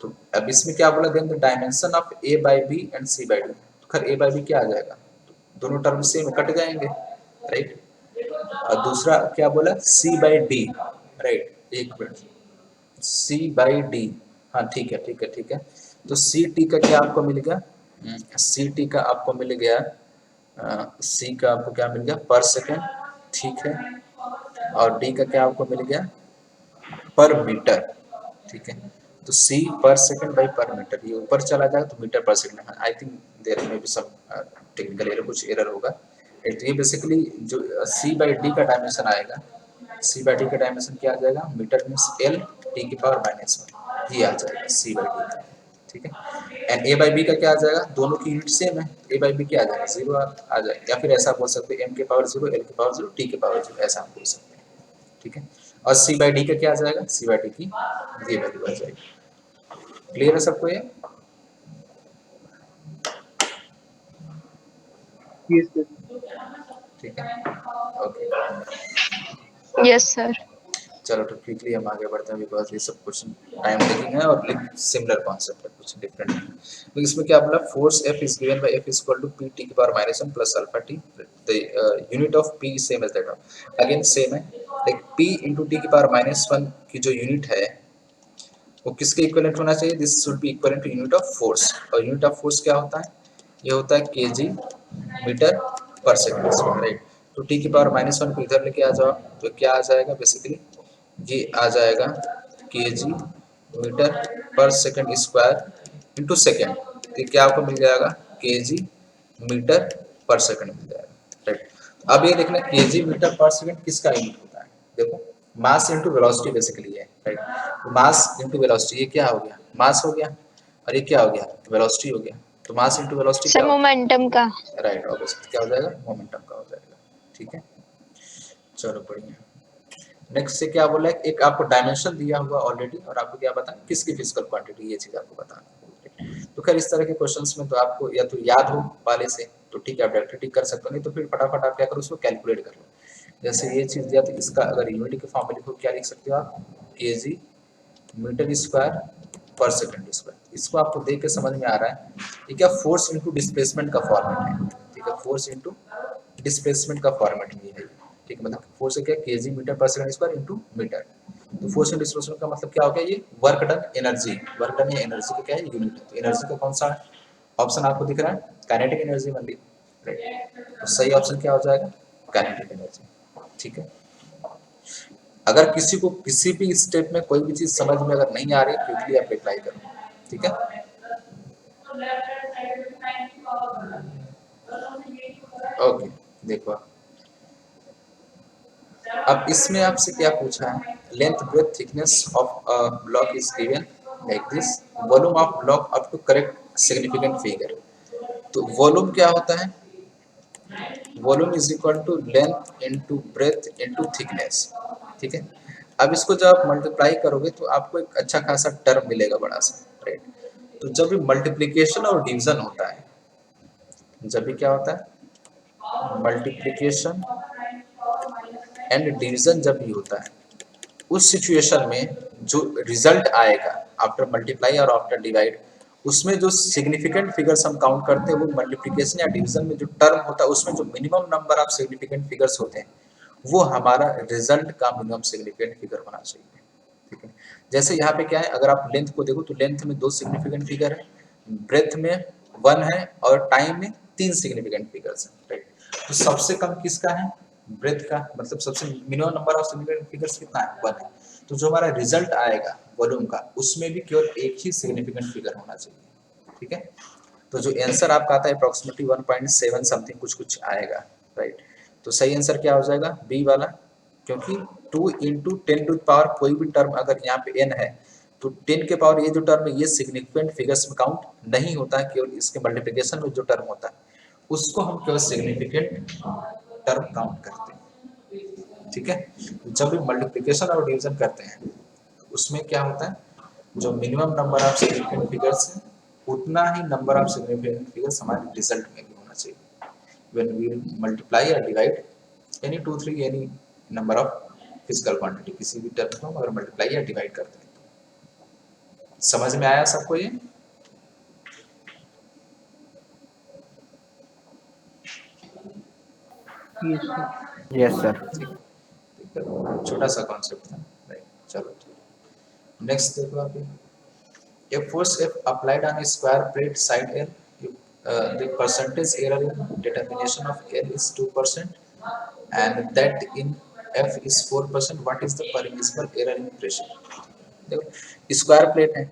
तो अब इसमें क्या बोला, then the dimension of a by B and c by D, तो खैर a बाई बी क्या आ जाएगा, तो दोनों टर्म सेम कट जाएंगे, राइट। और दूसरा क्या बोला c बाई डी, राइट, एक मिनट, c बाई डी, हाँ ठीक है ठीक है ठीक है। तो सी टी का क्या आपको मिल गया, सी टी का आपको मिल गया, सी का आपको क्या मिल गया पर सेकेंड, ठीक है। और डी का क्या आपको मिल गया पर मीटर, ठीक है। तो सी पर सेकेंड बाई पर मीटर, ये ऊपर चला जाएगा तो metre per second, I think there में भी सम टेक्निकल एरर, कुछ एरर होगा। तो ये बेसिकली जो सी बाई डी का डायमेंशन आएगा, सी बाई डी का डायमेंशन क्या आ जाएगा, मीटर मीन्स एल टी की पावर -1, ये आ जाएगा सी बाई डी का, ठीक है। एंड ए बाई बी का क्या आ जाएगा, दोनों की यूनिट सेम है, ए बाई बी क्या आ जाएगा 0 आ जाएगा, या फिर ऐसा बोल सकते हैं m के पावर 0 l के पावर 0 t के पावर 0, ऐसा हम बोल सकते हैं, ठीक है। और सी बाई डी का क्या आ जाएगा, सी बाई डी की ये वैल्यू आ जाएगी। क्लियर है सबको ये, यस सर। ठीक है, ओके। Yes sir. चलो तो क्विकली हम आगे बढ़ते हैं, बिकॉज ये सब क्वेश्चन टाइम टेकिंग है और सिमिलर कॉन्सेप्ट है, कुछ डिफरेंट है। तो इसमें क्या बोला, force F is given by F is equal to P T की power -1 plus alpha T, the unit of P same as that of, again same है, लाइक P into T की पावर -1 की जो यूनिट है वो किसके equivalent होना चाहिए, this should be equivalent to unit of force. और यूनिट ऑफ फोर्स क्या होता है, ये होता है kg metre per second, right. तो T की पावर -1 को इधर लेके आ जाओ तो क्या आ जाएगा, बेसिकली ये आ जाएगा kg metre per second square into second, तो क्या आपको मिल जाएगा kg मीटर पर सेकंड मिल जाएगा, राइट। अब ये देखना kg मीटर पर सेकंड किसका यूनिट होता है, देखो मास इंटू वेलोसिटी बेसिकली है, राइट। मास इंटू वेलोसिटी, ये क्या हो गया, मास हो गया, और ये क्या हो गया, वेलोसिटी हो गया। तो mass into velocity sir momentum का, राइट, ऑब्वियसली क्या हो जाएगा, मोमेंटम का हो जाएगा, ठीक है। चलो बढ़िया। नेक्स्ट से क्या बोला है, एक आपको डायमेंशन दिया हुआ ऑलरेडी, और आपको क्या बताना किसकी फिजिकल क्वांटिटी, ये चीज आपको बताना है। तो खैर इस तरह के क्वेश्चंस में तो आपको या तो याद हो वाले से तो ठीक है, आप डायरेक्टली टिक कर सकते हो, नहीं तो फिर फटाफट आप क्या करो, उसको कैलकुलेट कर लो। जैसे ये चीज दिया तो इसका अगर यूनिट के फॉर्म में लिखो, क्या लिख सकते हो आप, kg मीटर स्क्वायर पर सेकंड स्क्वायर। इसको आपको देख के समझ में आ रहा है ये क्या फोर्स इनटू डिस्प्लेसमेंट का फॉर्मेट है, ठीक है, फोर्स इनटू डिस्प्लेसमेंट का फॉर्मेट में है, ठीक है। मतलब फोर्स क्या, kg metre per second square into metre. तो फोर्स इनटू डिस्प्लेसमेंट का मतलब क्या हो गया, ये work done energy, work done या एनर्जी का क्या है यूनिट। तो एनर्जी का कौन सा ऑप्शन आपको दिख रहा है, काइनेटिक एनर्जी ओनली, राइट। तो सही ऑप्शन क्या हो जाएगा, काइनेटिक एनर्जी, ठीक है। अगर किसी को किसी भी स्टेप में कोई भी चीज समझ में अगर नहीं आ रही, क्विकली आप रिप्लाई करो, ठीक है। ओके, देखो अब इसमें आपसे क्या पूछा है, length breadth thickness of a block is given like this, volume of block up to correct significant figure. तो वॉल्यूम क्या होता है, volume is equal to length into breadth into thickness, ठीक है। अब इसको जब आप मल्टीप्लाई करोगे तो आपको एक अच्छा खासा टर्म मिलेगा बड़ा सा, राइट। तो जब भी मल्टीप्लिकेशन और डिवीजन होता है, जब भी क्या होता है मल्टीप्लिकेशन एंड डिवीजन जब भी होता है, उस सिचुएशन में जो रिजल्ट आएगा आफ्टर मल्टीप्लाई और आफ्टर डिवाइड, उसमें जो सिग्निफिकेंट फिगर्स हम काउंट करते हैं वो मल्टीप्लिकेशन या डिवीजन में जो टर्म होता है उसमें जो minimum number of significant figures होते हैं वो हमारा रिजल्ट का मिनिमम सिग्निफिकेंट फिगर होना चाहिए। ठीक है, जैसे यहाँ पे क्या है, अगर आप लेंथ को देखो तो लेंथ में 2 सिग्निफिकेंट फिगर है, ब्रेथ में 1 है और टाइम में 3 सिग्निफिकेंट फिगर्स हैं। राइट, तो सबसे कम किसका है, ब्रेथ का, मतलब सबसे minimum number of significant figures कितना है, 1 है। तो जो हमारा रिजल्ट आएगा वॉल्यूम का उसमें भी केवल एक ही सिग्निफिकेंट फिगर होना चाहिए। ठीक है, तो जो आंसर आपका आता है अप्रोक्सीमेटली 1.7 समथिंग कुछ आएगा। राइट, तो सही आंसर क्या हो जाएगा, बी वाला, क्योंकि 2 × 10 टू पावर कोई भी टर्म अगर यहाँ पे n है तो 10 के पावर ये जो टर्म है ये सिग्निफिकेंट फिगर्स में काउंट नहीं होता है, केवल इसके मल्टीप्लिकेशन में जो टर्म होता है उसको हम केवल सिग्निफिकेंट टर्म काउंट करते हैं। ठीक है, जब भी मल्टीप्लिकेशन और डिवीजन करते हैं उसमें क्या होता है, जो minimum number of significant figures है उतना ही नंबर ऑफ सिग्निफिकेंट फिगर्स हमारे रिजल्ट में भी होना चाहिए। when we multiply or divide any 2 3 any number of physical quantity, किसी भी टर्म को हम अगर मल्टीप्लाई या डिवाइड करते हैं। समझ में आया सबको ये? Yes sir. छोटा सा कॉन्सेप्ट था। राइट, चलो ठीक, नेक्स्ट देखो आप। A force if applied on a square plate side L, if, the percentage error in determination of L is 2% and that in F is 4%, what is the permissible error in pressure? देखो square plate है,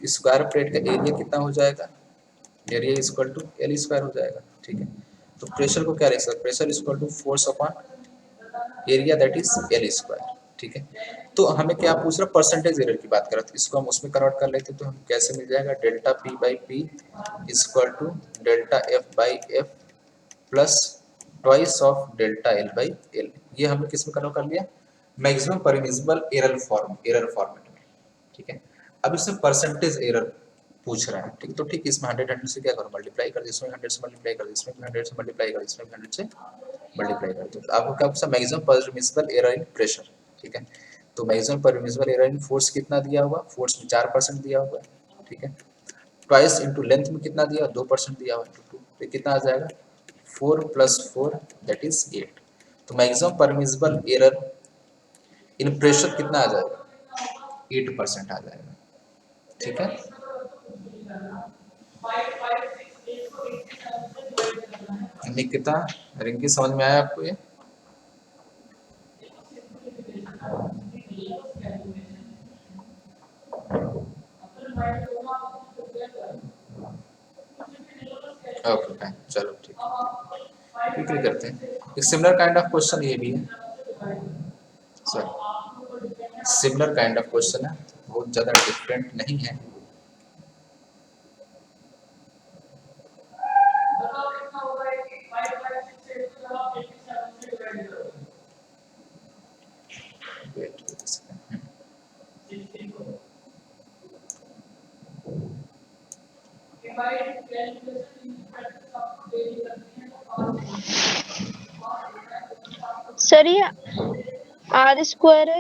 square plate का area कितना हो जाएगा, area equal to L square हो जाएगा। ठीक है, तो प्रेशर को क्या लिख सकते, pressure equal to force upon area that is L square. ठीक है, तो हमें क्या पूछ रहा, परसेंटेज एरर की बात कर रहा था, इसको हम उसमें कन्वर्ट कर लेते तो हम कैसे मिल जाएगा, delta P by P equal to delta F by F plus twice of delta L by L. ये हमने किस में कन्वर्ट कर लिया, मैक्सिमम परमिसिबल एरर फॉर्मेट में। ठीक है, अब इसमें परसेंटेज एरर पूछ रहा है। ठीक, तो ठीक इसमें 100 से क्या करो, मल्टीप्लाई कर दो, इसमें 100 से मल्टीप्लाई कर दो, इसमें 100 से मल्टीप्लाई कर दो, इसमें 100 से मल्टीप्लाई कर दो, तो आपको क्या पूछा, मैक्सिमम परमिसिबल एरर इन प्रेशर। ठीक है, तो maximum permissible error in force कितना दिया हुआ, फोर्स में 4% दिया हुआ है। ठीक है, ट्वाइस इंटू लेंथ में कितना दिया, 2% दिया हुआ है, तो कितना आ जाएगा, 4 + 4 दैट इज 8। तो मैक्सिमम परमिसिबल एरर इन प्रेशर कितना आ जाएगा, 8% आ जाएगा। ठीक है, निकिता रिंकी समझ में आया आपको ये? ओके फाइन, चलो ठीक है, क्विकली करते हैं। एक सिमिलर काइंड ऑफ क्वेश्चन ये भी है, sorry similar kind of question है, बहुत ज़्यादा डिफरेंट नहीं है। सर ये आर स्क्वायर है,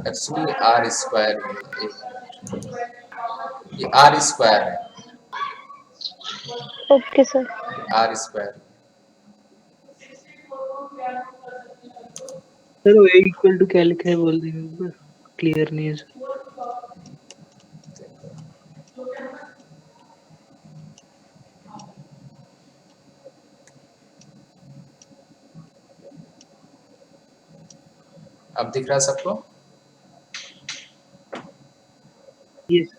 एक्चुअली आर स्क्वायर, ये आर स्क्वायर है, okay sir. R square. Sir वो A इक्वल टू क्या लिखा है बोल दीजिए, क्लियर नहीं है सर। अब दिख रहा है सबको? यस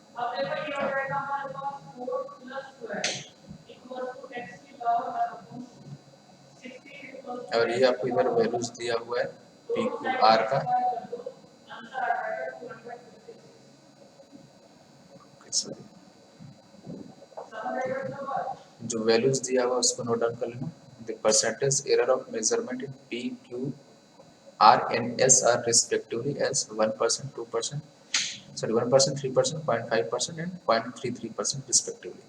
और ये आपको इधर वैल्यूज दिया हुआ है पी क्यू आर का। जो वैल्यूज दिया हुआ उसको नोट डाउन कर लेना। The percentage error of measurement in P Q R and S are respectively as 1%, 2%, sorry 1%, 3%, 0.5% and 0.33% respectively.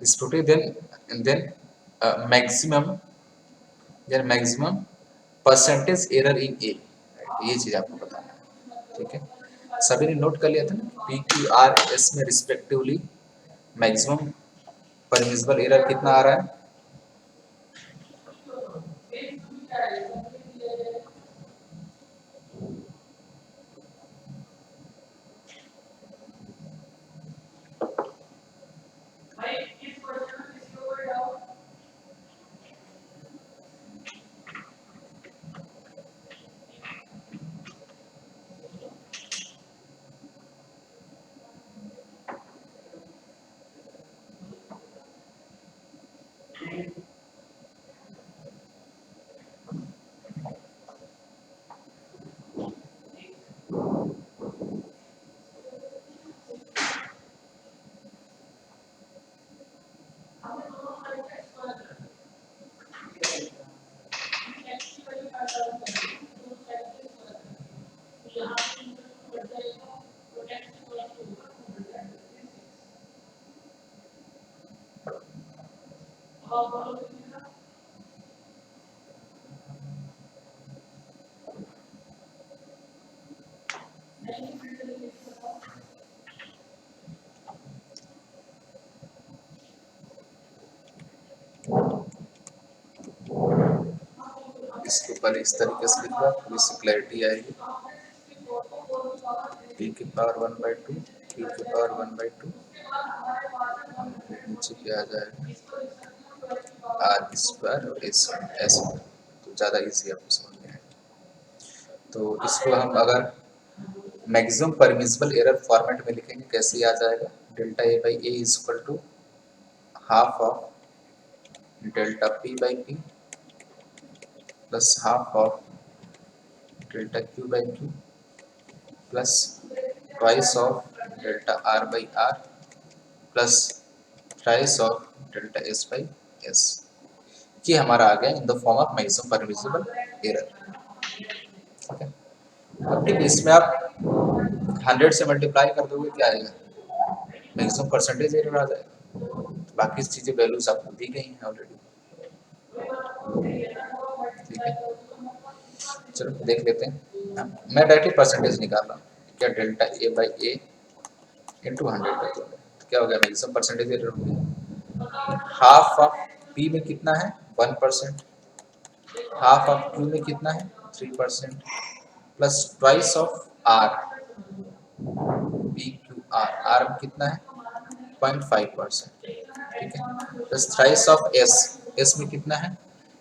Disputed then maximum percentage error in a, ये चीज आपको बताना है, ठीक है। सभी ने नोट कर लिया था ना, पी क्यू आर एस में रिस्पेक्टिवली मैक्सिमम परमिसिबल एरर कितना आ रहा है? इसको पहले इस तरीके से लिखा, थोड़ी सी क्लैरिटी आएगी। p की पावर 1/2, q की पावर 1/2, नीचे क्या आ जाएगा r स्क्वायर और s, तो ज़्यादा इजी आपको समझ में आएगा। तो इसको हम अगर मैक्सिमम परमिसिबल एरर फॉर्मेट में लिखेंगे कैसे आ जाएगा? Delta a by a is equal to half of delta p by p plus half of delta q by q plus twice of delta r by r plus thrice of delta s by s। ये हमारा आ गया in the form of maximum permissible error, ठीक है। अब ठीक है, इसमें आप 100 से मल्टीप्लाई कर दोगे क्या आएगा? मैक्सिमम परसेंटेज एरर आ जाएगा। तो बाकी चीजें वैल्यूज आपको दी गई हैं ऑलरेडी, ठीक है। चलो देख लेते हैं। मैं डायरेक्टली परसेंटेज निकाल रहा हूँ, क्या delta A by A into 100 कर दोगे तो क्या हो गया? मैक्सिमम परसेंटेज एरर हो गया। हाफ ऑफ पी में कितना है? 1%। हाफ ऑफ क्यू में कितना है? 3%। Plus twice of R, P Q R, R में कितना है? 0.5%, ठीक है। Plus thrice of S, S में कितना है?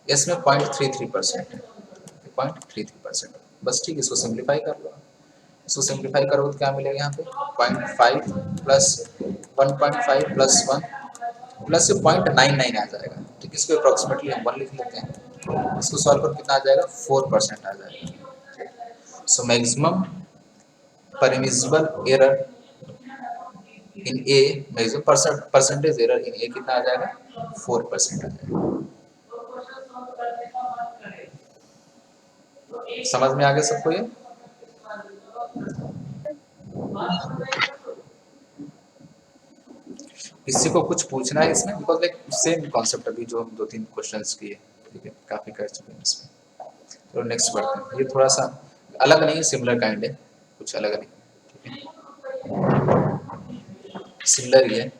एस में 0.33% है, 0.33%। बस ठीक है, इसको सिंप्लीफाई कर लो। इसको सिंप्लीफाई करोगे तो क्या मिलेगा यहाँ पे? 0.5 प्लस 1.5 प्लस 1 प्लस से 0.99 आ जाएगा, ठीक है। इसको अप्रोक्सीमेटली हम 1 लिख लेते हैं। इसको सॉल्व कर कितना आ जाएगा? 4% आ जाएगा। So maximum permissible error in a, maximum percentage error in a कितना आ जाएगा? 4% आ जाएगा। समझ में आ गया सबको ये? किसी को कुछ पूछना है इसमें? बिकॉज लाइक सेम कॉन्सेप्ट अभी जो हम 2-3 क्वेश्चंस किए, ठीक है, काफी कर चुके हैं इसमें। तो नेक्स्ट बढ़ते हैं। ये थोड़ा सा अलग नहीं, सिमिलर काइंड है, कुछ अलग नहीं, ठीक है, सिमिलर ही है।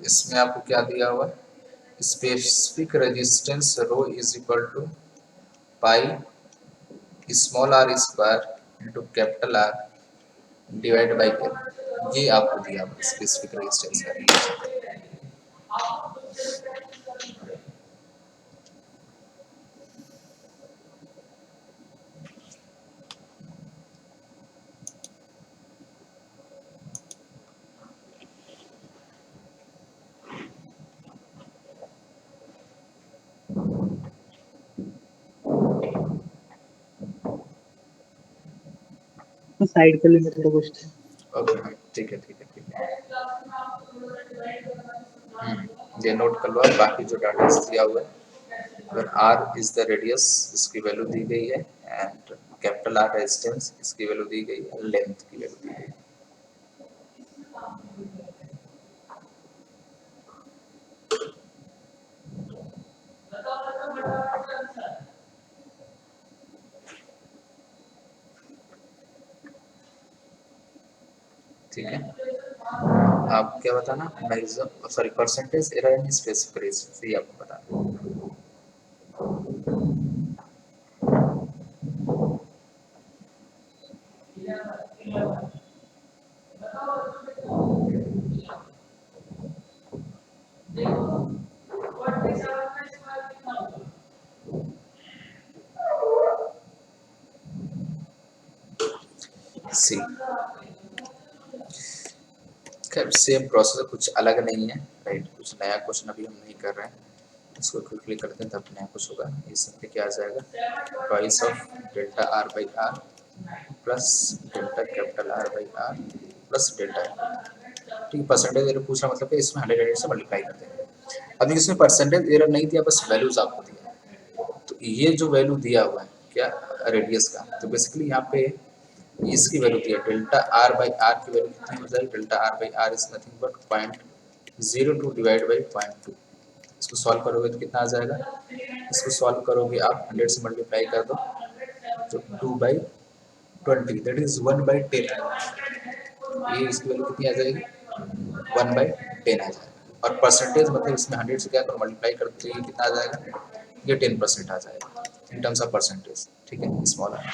इसमें आपको क्या दिया हुआ? Specific resistance rho is equal to pi small R square into capital R divide by K, ये आपको दिया हुआ स्पेसिफिक रेजिस्टेंस का। साइड कर लेंगे थोड़ा क्वेश्चन। ओके, ठीक है, ठीक है, ठीक है। ये नोट कर लो, बाकी जो डाटा दिया हुआ है अगर r इज द रेडियस, इसकी वैल्यू दी गई है, एंड कैपिटल R रेजिस्टेंस, इसकी वैल्यू दी गई है, लेंथ की वैल्यू दी गई है। ठीक है, आप क्या बताना, maximum sorry percentage error in specific resistance, ये आपको बताना। सी, खैर सेम प्रोसेस, कुछ अलग नहीं है, राइट, कुछ नया क्वेश्चन अभी हम नहीं कर रहे हैं, इसको क्विकली करते हैं तब नया कुछ होगा। ये सिंपली क्या आ जाएगा, twice of delta R by R plus delta capital R by R plus delta L. ठीक है, परसेंटेज एरर पूछा मतलब कि इसमें 100 से मल्टीप्लाई करते हैं। अभी इसमें परसेंटेज एरर नहीं दिया, बस वैल्यूज आपको दिया है। तो ये जो वैल्यू दिया हुआ है क्या, रेडियस का, तो बेसिकली यहाँ पे इसकी वैल्यू दी है, डेल्टा आर बाई आर की वैल्यू कितनी हो जाएगी, delta R by R is nothing but 0.02 divide by 0.2। इसको सॉल्व करोगे तो कितना आ जाएगा, इसको सॉल्व करोगे आप 100 से मल्टीप्लाई कर दो तो 2/20, दैट इज 1/10। ये इसकी वैल्यू कितनी आ जाएगी, 1/10 आ जाएगा। और परसेंटेज मतलब इसमें 100 से क्या करो मल्टीप्लाई कर दो तो ये कितना आ जाएगा, ये 10% आ जाएगा इन टर्म्स ऑफ परसेंटेज। ठीक है, स्मॉल आर।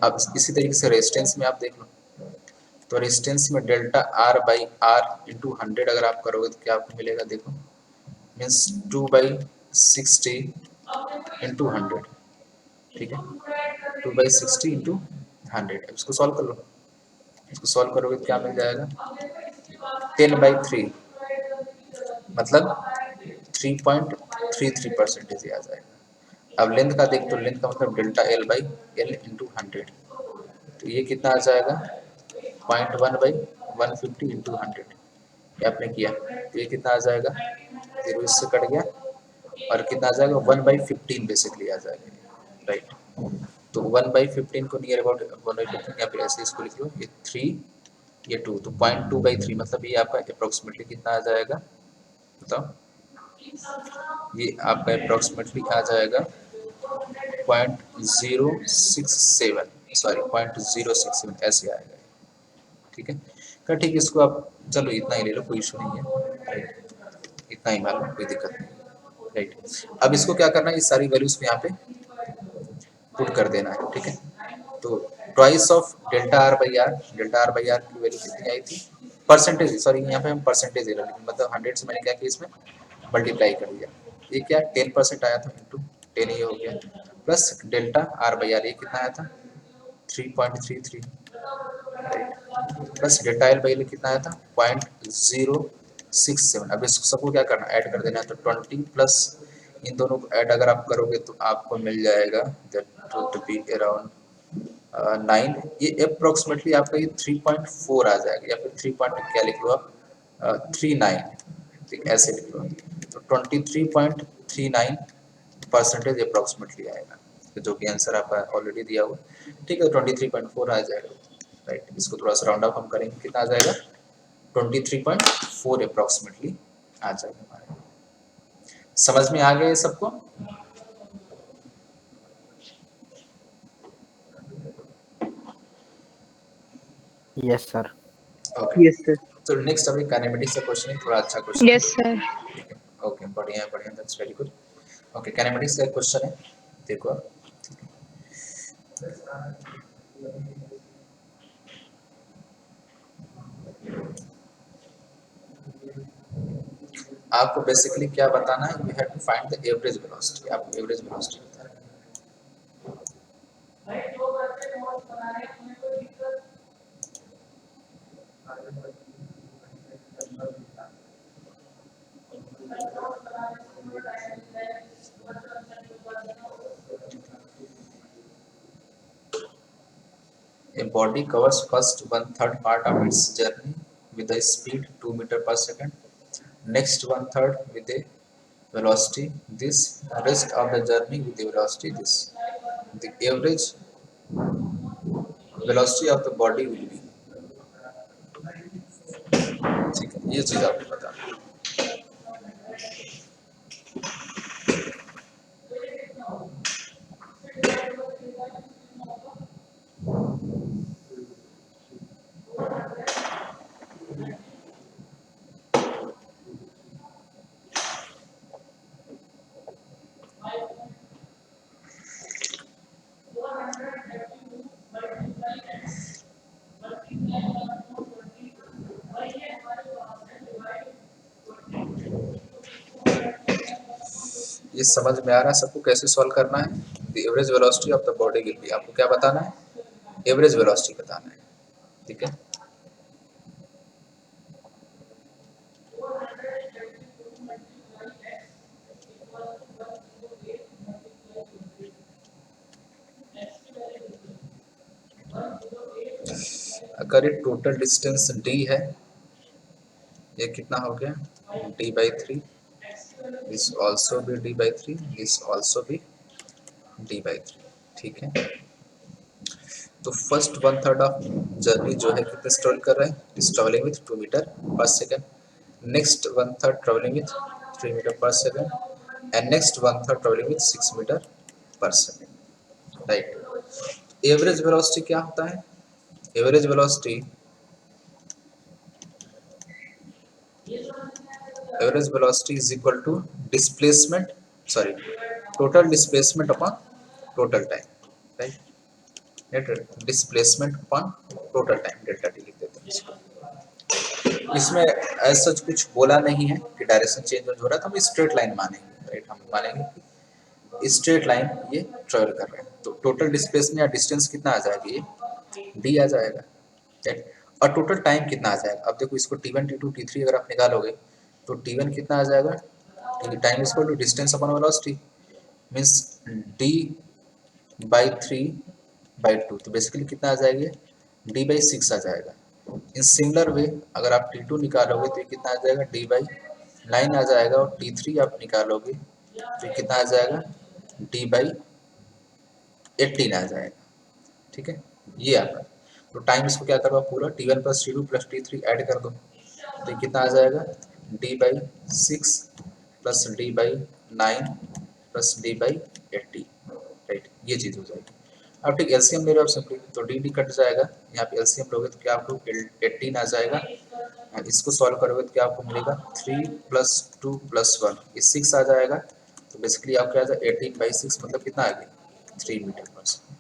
अब इसी तरीके से रेजिस्टेंस में आप देख लो, तो रेजिस्टेंस में delta R by R into 100 अगर आप करोगे तो क्या आपको मिलेगा, देखो मीन्स 2/60 इंटू 100। ठीक है, 2/60 इंटू 100। अब इसको सॉल्व कर लो, इसको सॉल्व करोगे तो क्या मिल जाएगा, 10/3 मतलब 3.33% आ जाएगा। अब लेंथ का देख, तो लेंथ का मतलब delta L by L into 100, तो ये कितना आ जाएगा, 0.1/150 इंटू 100। ये आपने किया तो ये कितना आ जाएगा, 0 इससे कट गया, और कितना आ जाएगा 1/15 बेसिकली आ जाएगा, राइट। तो 1/15 को नियर अबाउट 1/15 या फिर ऐसे इसको लिख लो, ये 3 ये 2, तो 0.2/3 मतलब ये आपका अप्रोक्सीमेटली कितना आ जाएगा, बताओ, ये आपका अप्रोक्सीमेटली आ जाएगा 0.067, सॉरी 0.067 ऐसे आएगा। ठीक है, तो ठीक है, इसको आप चलो इतना ही ले लो, कोई इशू नहीं है, राइट, इतना ही मान लो, कोई दिक्कत नहीं, राइट। अब इसको क्या करना है, इस सारी वैल्यूज को यहाँ पे पुट कर देना है। ठीक है, तो twice of delta R by R, delta R by R की वैल्यू कितनी आई थी, परसेंटेज, सॉरी यहाँ पे हम परसेंटेज ले रहे हैं, मतलब 100 से मैंने क्या किया, इसमें मल्टीप्लाई कर दिया, ये क्या 10% आया था, इंटू 10 ये हो गया, plus delta R by R ये कितना आया था 3.33, right, plus delta L by L कितना आया था 0.067। अब इसको सबको क्या करना, ऐड कर देना है, तो 20 प्लस इन दोनों को ऐड अगर आप करोगे तो आपको मिल जाएगा दैट वुड बी अराउंड 9। ये अप्रोक्सीमेटली आपका ये 3.4 आ जाएगा, या फिर 3 पॉइंट क्या लिख लो आप 39, ठीक ऐसे लिख लो, तो 23.39% अप्रोक्सीमेटली आएगा, तो जो कि आंसर आपका ऑलरेडी दिया हुआ। ठीक है, 23.4 आ जाएगा, राइट। इसको थोड़ा सा राउंड ऑफ हम करेंगे, कितना आ जाएगा 23.4 अप्रोक्सीमेटली आ जाएगा हमारे। समझ में आ गया ये सबको, yes sir. Okay. Yes sir. तो नेक्स्ट अभी काइनेमेटिक्स का क्वेश्चन है, थोड़ा अच्छा क्वेश्चन। Yes sir. ओके, बढ़िया बढ़िया, that's very good. Okay, kinematics का क्वेश्चन है, देखो आप, आपको बेसिकली क्या बताना है, you have to find the average velocity, आपको एवरेज वेलोसिटी बताना है। A body covers first 1/3 part of its journey with a speed 2 meter per second, next 1/3 with a velocity this, rest of the journey with the velocity this, the average velocity of the body will be, ठीक है, ये चीज आपको बताना है। ये समझ में आ रहा है सबको कैसे सॉल्व करना है? The average velocity of the body will be, आपको क्या बताना है? एवरेज वेलोसिटी बताना है, ठीक है। अगर ये टोटल डिस्टेंस d है, ये कितना हो गया? d/3, दिस ऑल्सो भी d/3, दिस ऑल्सो भी d/3, ठीक है। तो फर्स्ट 1/3 ऑफ जर्नी जो है कितने ट्रेवल कर रहे हैं? Is travelling with 2 metre per second, next 1/3 travelling with 3 metre per second and next 1/3 travelling with 6 metre per second, right. Average velocity क्या होता है? Average velocity, average velocity is equal to displacement, sorry, total displacement upon total time, right. Displacement upon total time, delta t लिख देते हैं इसको। इसमें ऐसा सच कुछ बोला नहीं है कि डायरेक्शन चेंज हो रहा है, तो हम स्ट्रेट लाइन मानेंगे, राइट। हम मानेंगे कि स्ट्रेट लाइन ये ट्रेवल कर रहे हैं, तो टोटल डिस्प्लेसमेंट या डिस्टेंस कितना आ जाएगा? ये डी आ जाएगा, राइट। और टोटल टाइम कितना आ जाएगा? अब देखो इसको t1 t2 t3 अगर आप निकालोगे तो t1 कितना आ जाएगा? Time is equal to distance upon velocity, means d/3/2, तो बेसिकली कितना आ जाएगा? d/6 आ जाएगा। इन सिमिलर वे अगर आप t2 निकालोगे तो ये कितना आ जाएगा? d/9 आ जाएगा, और t3 आप निकालोगे तो ये कितना आ जाएगा? d/18 आ जाएगा, ठीक है। ये आपका तो टाइम, इसको क्या करो पूरा t1 plus t2 plus t3 add कर दो, तो ये कितना आ जाएगा? d/6 plus d/9 plus d/80, right. ये चीज हो जाएगी। अब ठीक एलसीएम ले लो आप सिंपली, तो डी डी कट जाएगा, यहाँ पे एलसीएम लोगे तो क्या आपको 18 आ जाएगा। इसको सॉल्व करोगे तो क्या आपको मिलेगा? 3 + 2 + 1, ये 6 आ जाएगा। तो बेसिकली आपको आ जाएगा 18/6, मतलब कितना आ गया? 3 metre per second.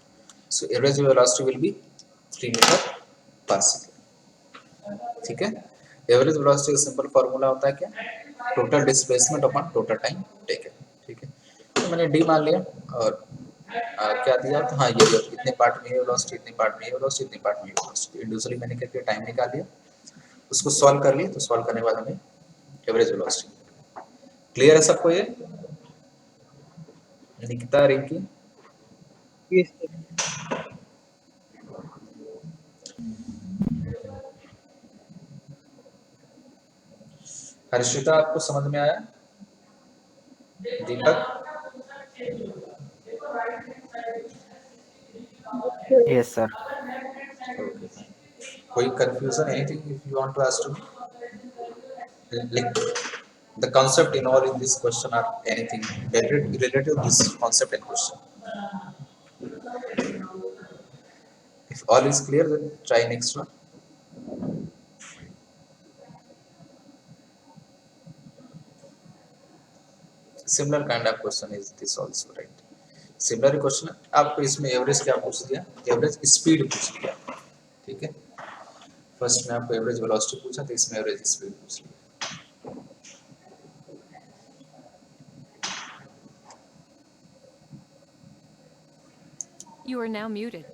So average velocity will be 3 metre per second, ठीक है। एवरेज वेलोसिटी का सिंपल फार्मूला होता है क्या? Total displacement upon total time taken, ठीक है। तो मैंने डी मान लिया, और क्या दिया? तो हाँ, ये इतने पार्ट में ये वेलोसिटी, इतने पार्ट में ये वेलोसिटी, इतने पार्ट में ये वेलोसिटी, इंडिविजुअली मैंने क्या किया? टाइम निकाल लिया, उसको सॉल्व कर लिया, तो सॉल्व करने के बाद हमें एवरेज वेलोसिटी। क्लियर है सबको ये? Nikita, Rinki, Yes, sir. हर्षिता, आपको समझ में आया? Deepak, yes sir. कोई confusion, anything if you want to ask to me? Like the concept involved in this question or anything related to this concept and question. If all is clear, then try next one. Similar kind of question is this also, right? Similar question आपको इसमें average क्या पूछ दिया? Average speed पूछ दिया, ठीक है। First में आपको एवरेज वेलोसिटी पूछा, तो इसमें एवरेज स्पीड पूछ लिया। You are now muted.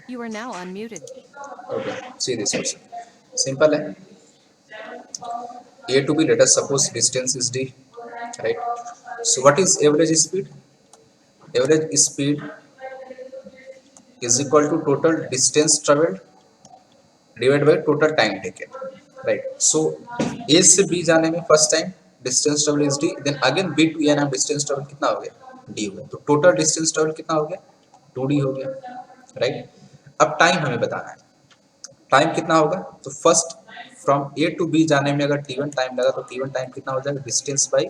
You are now unmuted. Okay, see this question. Simple है. A to B, let us suppose distance is d, right? So what is average speed? Average speed is equal to total distance traveled divided by total time taken, right? So A से B जाने में first time distance travel is d, then again B to A नाम distance travel कितना हो गया? d हो गया. तो total distance travel कितना हो गया? 2d हो गया, right? अब टाइम हमें बताना है. टाइम कितना होगा? तो first from A to B जाने में अगर t1 टाइम लगा तो t1 टाइम कितना हो जाएगा? डिस्टेंस बाई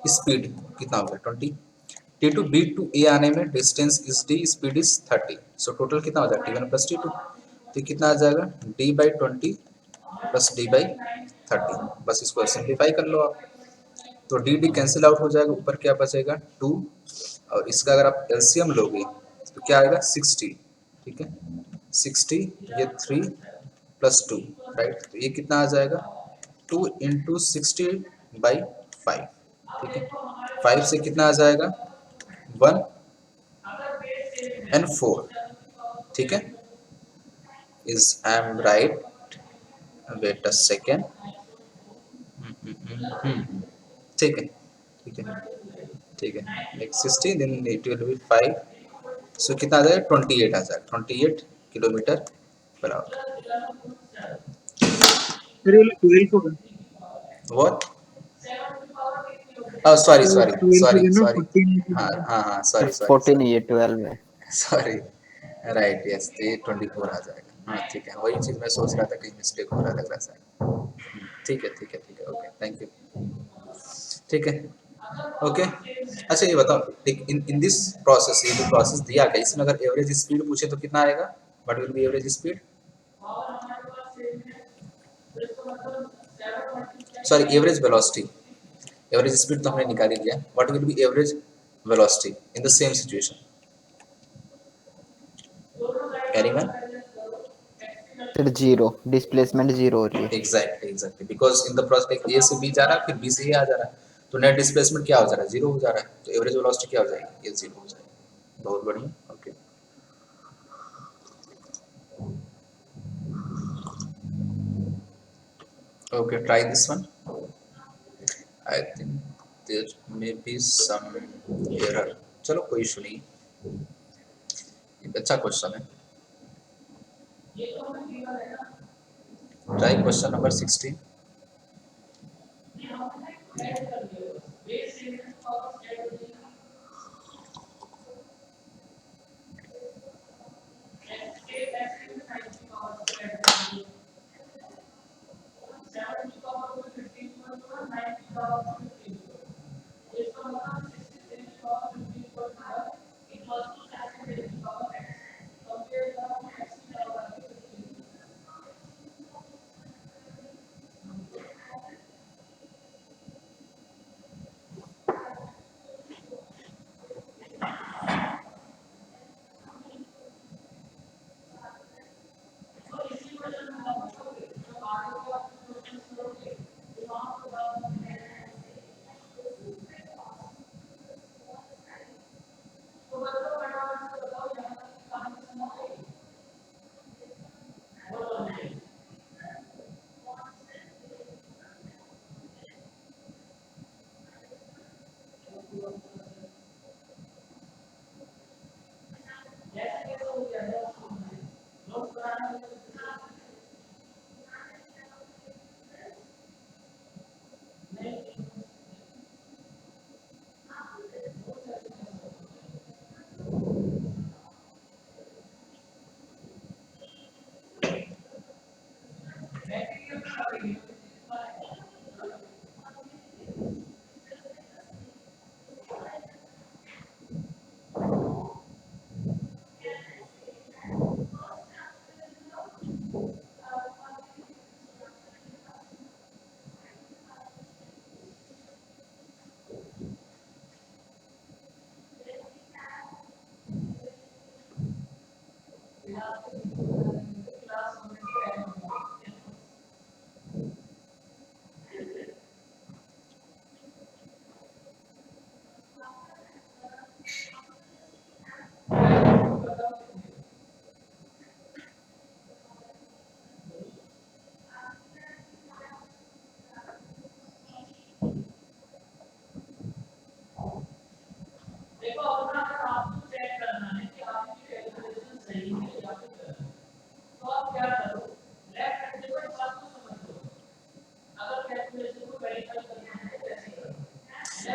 स्पीड कितना होगा? 20. टी टू बी टू ए आने में distance is D, speed is 30. So total कितना हो जाएगा? t1 plus t2. तो कितना आ जाएगा? d by 20 plus d by 30. बस इसको सिंप्लीफाई कर लो आप. तो डी डी कैंसिल आउट हो जाएगा, ऊपर क्या बचेगा? 2. और इसका अगर आप एलसीएम लोगे तो क्या आएगा? 60. ठीक है, 60, ये 3 प्लस 2, राइट? तो ये कितना आ जाएगा? 2 इंटू 60 बाई 5. ठीक है, 5 से कितना आ जाएगा? 1 एंड 4. ठीक है, is I am right? Wait a second. ठीक है, ठीक है, ठीक है. Next 60, then it will be 5. So कितना आ जाएगा? 28 आ जाएगा. 28 किलोमीटर पर आवर. फिर ये 12 होगा. What? Oh, sorry, तो sorry, 12 sorry, होगा ना, sorry. 14 हाँ हाँ हाँ, sorry, sorry, 14 sorry, ये 12 है. sorry. Right, yes, ये 24 आ जाएगा. हाँ ठीक है, वही चीज़ मैं सोच रहा था, कहीं मिस्टेक हो रहा लग रहा था. ठीक है, ठीक है, ठीक है. Okay, thank you. ठीक है, ओके. अच्छा ये बताओ, इन दिस प्रोसेस, ये जो प्रोसेस दिया गया इसमें अगर एवरेज स्पीड पूछे तो कितना आएगा? What will be average speed? Sorry, average velocity. Average speed तो हमने निकाल ही लिया. What will be average velocity in the same situation? Anyone? फिर 0, डिस्प्लेसमेंट 0 हो रही है. Exactly, exactly, because in the prospect A से बी जा रहा है, फिर बी से ए आ जा रहा है, तो नेट डिस्प्लेसमेंट क्या हो जा रहा है? 0 हो जा रहा है. तो एवरेज वेलोसिटी क्या हो जाएगी? ये 0 हो जाएगी. बहुत बढ़िया. Okay, okay, try this one. I think there may be some error. चलो कोई इशू नहीं, ये अच्छा क्वेश्चन है. Try question number 16.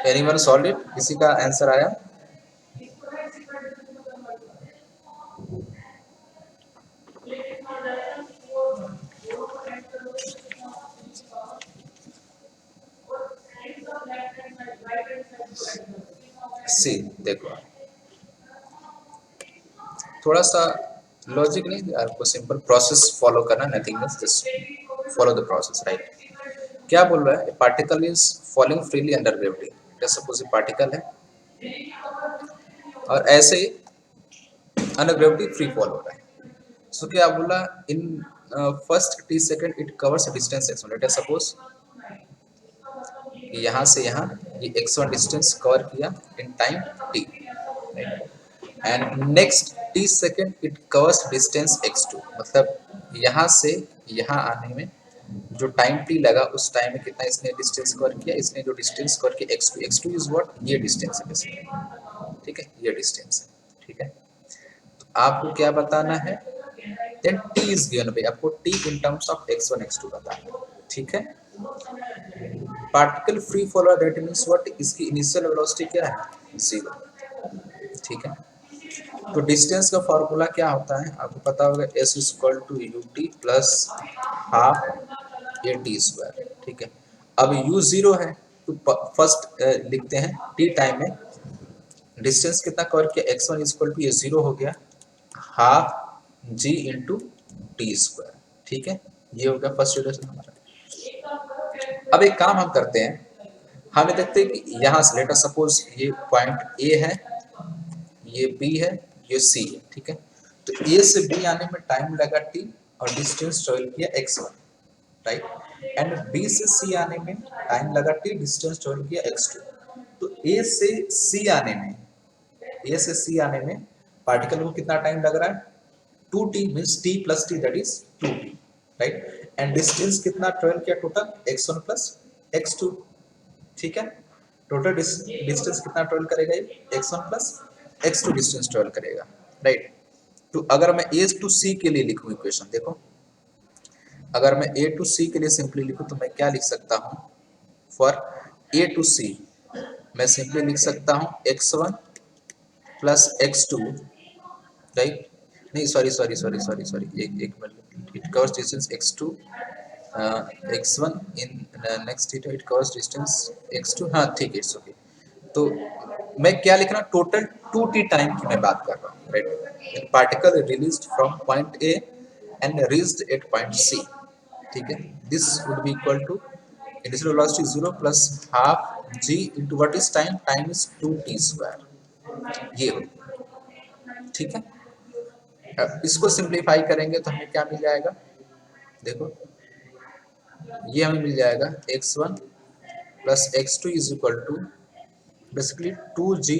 Anyone solve it? किसी का आंसर आया? सी देखो, थोड़ा सा लॉजिक नहीं, आपको सिंपल प्रोसेस फॉलो करना, nothing else, just follow the process, right? क्या बोल रहा है? Particle is falling freely under gravity. Let's suppose particle है और ऐसे ही अंडर ग्रेविटी फ्री फॉल हो रहा है। सो क्या बोला? In first t second it covers distance x1। Let's suppose यहाँ से यहाँ ये x1 डिस्टेंस कवर किया in time t, and next t second it covers distance x2। मतलब यहाँ से यहाँ आने में जो टाइम t लगा उस टाइम में कितना इसने डिस्टेंस कवर किया? इसने जो डिस्टेंस कवर किया x2, x2 इज व्हाट? ये डिस्टेंस है बेसिकली, ठीक है, ये डिस्टेंस है, ठीक है। तो आपको क्या बताना है? Then t is given by, आपको t in terms of x1 x2 बताना है, ठीक है। Particle free fall that means what? इसकी इनिशियल वेलोसिटी क्या है? 0, ठीक है। तो डिस्टेंस का फॉर्मूला क्या होता है आपको पता होगा, s equal to ut plus half at², ठीक है। अब u 0 है तो फर्स्ट लिखते हैं t टाइम में डिस्टेंस कितना कवर किया? x1 इक्वल टू ये 0 हो गया हाफ g इंटू t², ठीक है। ये हो गया फर्स्ट रिलेशन हमारा। अब एक काम हम करते हैं, हमें देखते हैं कि यहाँ से लेट अस सपोज ये पॉइंट A है, ये B है, ये C है, ठीक है। तो A से B आने में टाइम लगा t और डिस्टेंस ट्रेवल किया x1, राइट। एंड B से C आने में टाइम लगा t, डिस्टेंस ट्रेवल किया x2। तो A से C आने में पार्टिकल को कितना टाइम लग रहा है? 2t means t plus t that is 2t, right. And distance कितना ट्रेवल किया टोटल? x1 प्लस x2, ठीक है। टोटल डिस्टेंस कितना ट्रेवल करेगा? ये x1 plus x2 distance travel करेगा, राइट। तो अगर मैं a टू c के लिए लिखूं इक्वेशन, देखो अगर मैं a टू c के लिए सिंपली लिखूं तो मैं क्या लिख सकता हूं? फॉर a टू c मैं सिंपली लिख सकता हूं x1 प्लस x2, राइट। नहीं सॉरी एक minute, it covers distance x2 x1 in next it covers distance x2, हाँ ठीक है, इट्स ओके। तो मैं क्या लिख रहा हूँ? टोटल 2t टाइम की मैं बात कर रहा हूँ, right. Particle released from point A and reached at point C, ठीक है। This would be equal to initial velocity 0 plus half g into what is time? Time is 2t², ये हो, ठीक है। इसको सिंप्लीफाई करेंगे तो हमें क्या मिल जाएगा? देखो ये हमें मिल जाएगा x1 plus x2 is equal to basically 2g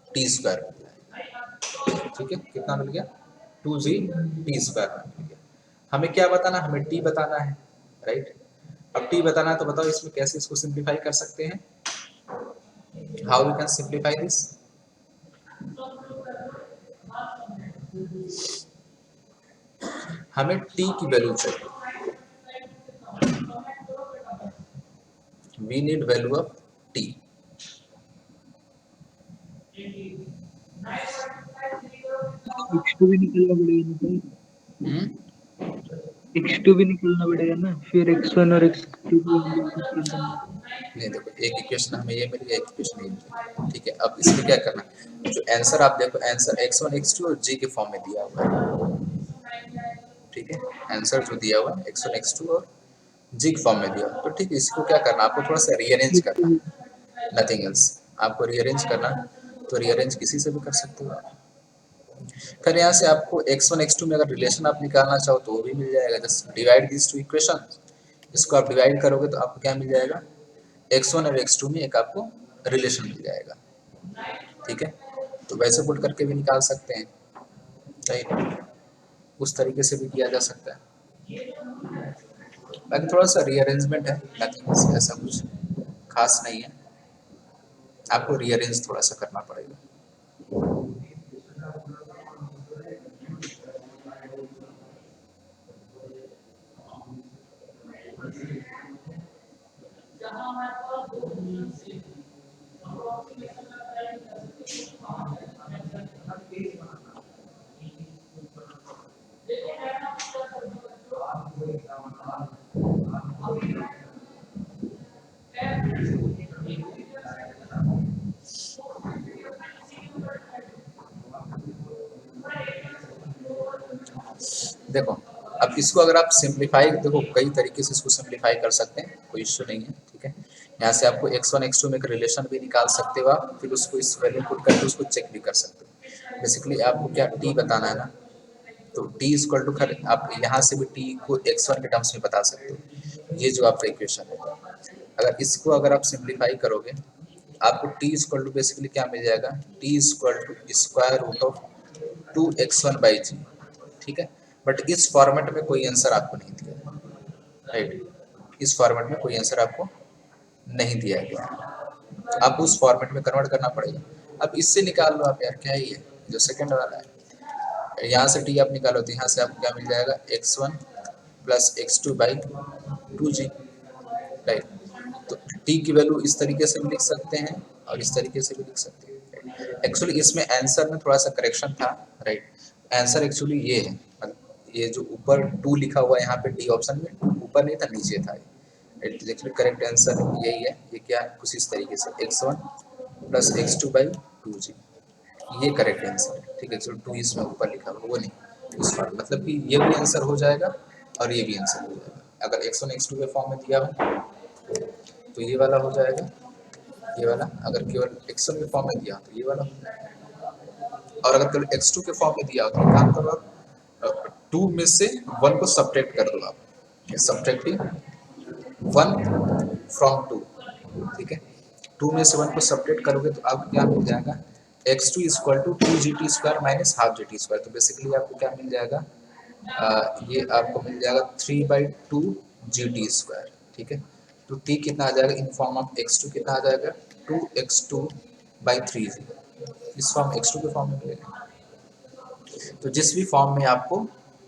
t², ठीक है। कितना मिल गया? 2g t² मिल गया। हमें क्या बताना? हमें t बताना है, राइट। अब t बताना है तो बताओ इसमें कैसे इसको सिंप्लीफाई कर सकते हैं? How we can simplify this? हमें t की वैल्यू चाहिए, we need value of t। x2 भी निकलना पड़ेगा ना, x2 भी निकलना पड़ेगा ना, फिर x1 और x2 को नहीं देखो, एक इक्वेशन हमें ये मिल गया, एक इक्वेशन ये मिल गया, ठीक है। अब इसमें क्या करना? जो आंसर आप देखो, आंसर x1 x2 और g के फॉर्म में दिया हुआ है, ठीक है। आंसर जो दिया हुआ है x1 x2 और g के फॉर्म में दिया हुआ है, तो ठीक है। इसको क्या करना? आपको थोड़ा सा रीअरेंज करना, नथिंग एल्स। आपको रीअरेंज करना, तो रीअरेंज किसी से भी कर सकते हो आप, फिर यहाँ से आपको x1 x2 में अगर रिलेशन आप निकालना चाहो तो वो भी मिल जाएगा। Just divide this two equation, इसको आप डिवाइड करोगे तो आपको क्या मिल जाएगा, x1 और x2 में एक आपको रिलेशन मिल जाएगा। ठीक है, तो वैसे पुट करके भी निकाल सकते हैं, राइट, उस तरीके से भी किया जा सकता है। बाकी थोड़ा सा रीअरेंजमेंट है, नथिंग ऐसा कुछ खास नहीं है, आपको रीअरेंज थोड़ा सा करना पड़ेगा। देखो अब इसको अगर आप सिंप्लीफाई, देखो कई तरीके से इसको सिंप्लीफाई कर सकते हैं, कोई इश्यू नहीं है। ठीक है, यहाँ से आपको x1 x2 में एक रिलेशन भी निकाल सकते हो आप, फिर उसको इस वैल्यू पुट करके उसको चेक भी कर सकते हो। बेसिकली आपको क्या t बताना है ना, तो t इक्वल टू, खैर आप यहाँ से भी t को x1 के टर्म्स में बता सकते हो, ये जो आपका इक्वेशन है। अगर इसको अगर आप सिंप्लीफाई करोगे आपको t इक्वल टू बेसिकली क्या मिल जाएगा, t equal to square root of 2x1/g। ठीक है, बट इस फॉर्मेट में कोई आंसर आपको नहीं दिया, राइट, इस फॉर्मेट में कोई आंसर आपको नहीं दिया गया, आपको उस फॉर्मेट में कन्वर्ट करना पड़ेगा। अब इससे निकाल लो आप यार, क्या ही है, जो सेकंड वाला है, यहाँ से t आप निकालो तो यहाँ से आपको क्या मिल जाएगा, x1 प्लस x2/2g, राइट। तो t की वैल्यू इस तरीके से भी लिख सकते हैं और इस तरीके से भी लिख सकते हैं। एक्चुअली इसमें आंसर में थोड़ा सा करेक्शन था, राइट, आंसर एक्चुअली ये है, ये जो ऊपर 2 लिखा हुआ है यहाँ पे डी ऑप्शन में, ऊपर नहीं था नीचे था, एक्चुअली करेक्ट आंसर यही है। ये क्या है, कुछ इस तरीके से x1 प्लस x2/2g, ये करेक्ट आंसर है। ठीक है, जो 2 इसमें ऊपर लिखा हुआ वो नहीं, इस पर मतलब कि ये भी आंसर हो जाएगा और ये भी आंसर हो जाएगा। अगर x1 x2 के फॉर्म में दिया हो तो ये वाला हो जाएगा, ये वाला अगर केवल x1 के फॉर्म में दिया तो ये वाला हो जाएगा, और अगर केवल x2 के फॉर्म में दिया हो तो काम करो आप 2 में से 1 को सब्ट्रैक्ट कर दो आप, सब्ट्रैक्टिंग 1 फ्रॉम 2। ठीक है, 2 में से 1 को सब्ट्रैक्ट करोगे तो आपको क्या मिल जाएगा, x2 equal to 2gt² minus half gt²। तो बेसिकली आपको क्या मिल जाएगा, ये आपको मिल जाएगा 3/2 gt²। ठीक है, तो t कितना आ जाएगा इन फॉर्म ऑफ x2 कितना आ जाएगा, 2x2/3g, इस फॉर्म x2 के फॉर्म में मिलेगा। तो जिस भी फॉर्म में आपको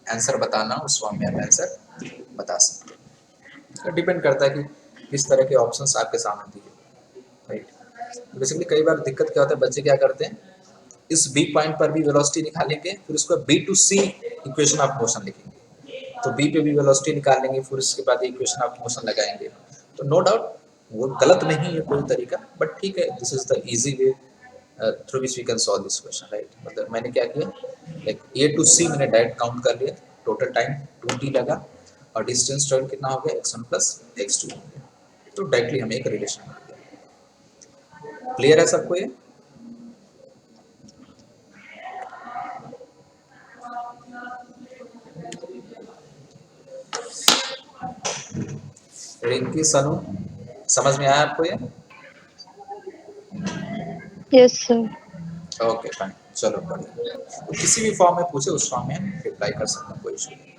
आंसर बताना उस फॉर्म में आप आंसर बता सकते हैं। तो डिपेंड करता है कि किस तरह के ऑप्शंस आपके सामने दिए, राइट। बेसिकली कई बार दिक्कत क्या होता है, बच्चे क्या करते हैं, इस बी पॉइंट पर भी वेलोसिटी निकालेंगे, फिर उसको B to C equation of motion लिखेंगे, तो बी पे भी वेलोसिटी निकाल लेंगे, फिर उसके बाद इक्वेशन ऑफ मोशन लगाएंगे। तो नो डाउट वो गलत नहीं है कोई तरीका, बट ठीक है, this is the easy way through which we can solve this question, right. मतलब मैंने क्या किया, लाइक ए टू सी मैंने डायरेक्ट काउंट कर लिया, टोटल टाइम 2t लगा और डिस्टेंस ट्रेवल कितना हो गया, x1 प्लस x2 हो गया, तो डायरेक्टली हमें एक रिलेशन मिल गया। क्लियर है सबको ये? रिंकी, सनू, समझ में आया आपको ये? Yes sir. ओके फाइन, चलो बढ़िया। तो किसी भी फॉर्म में पूछे उस फॉर्म में हम रिप्लाई कर सकते हैं, कोई इशू नहीं।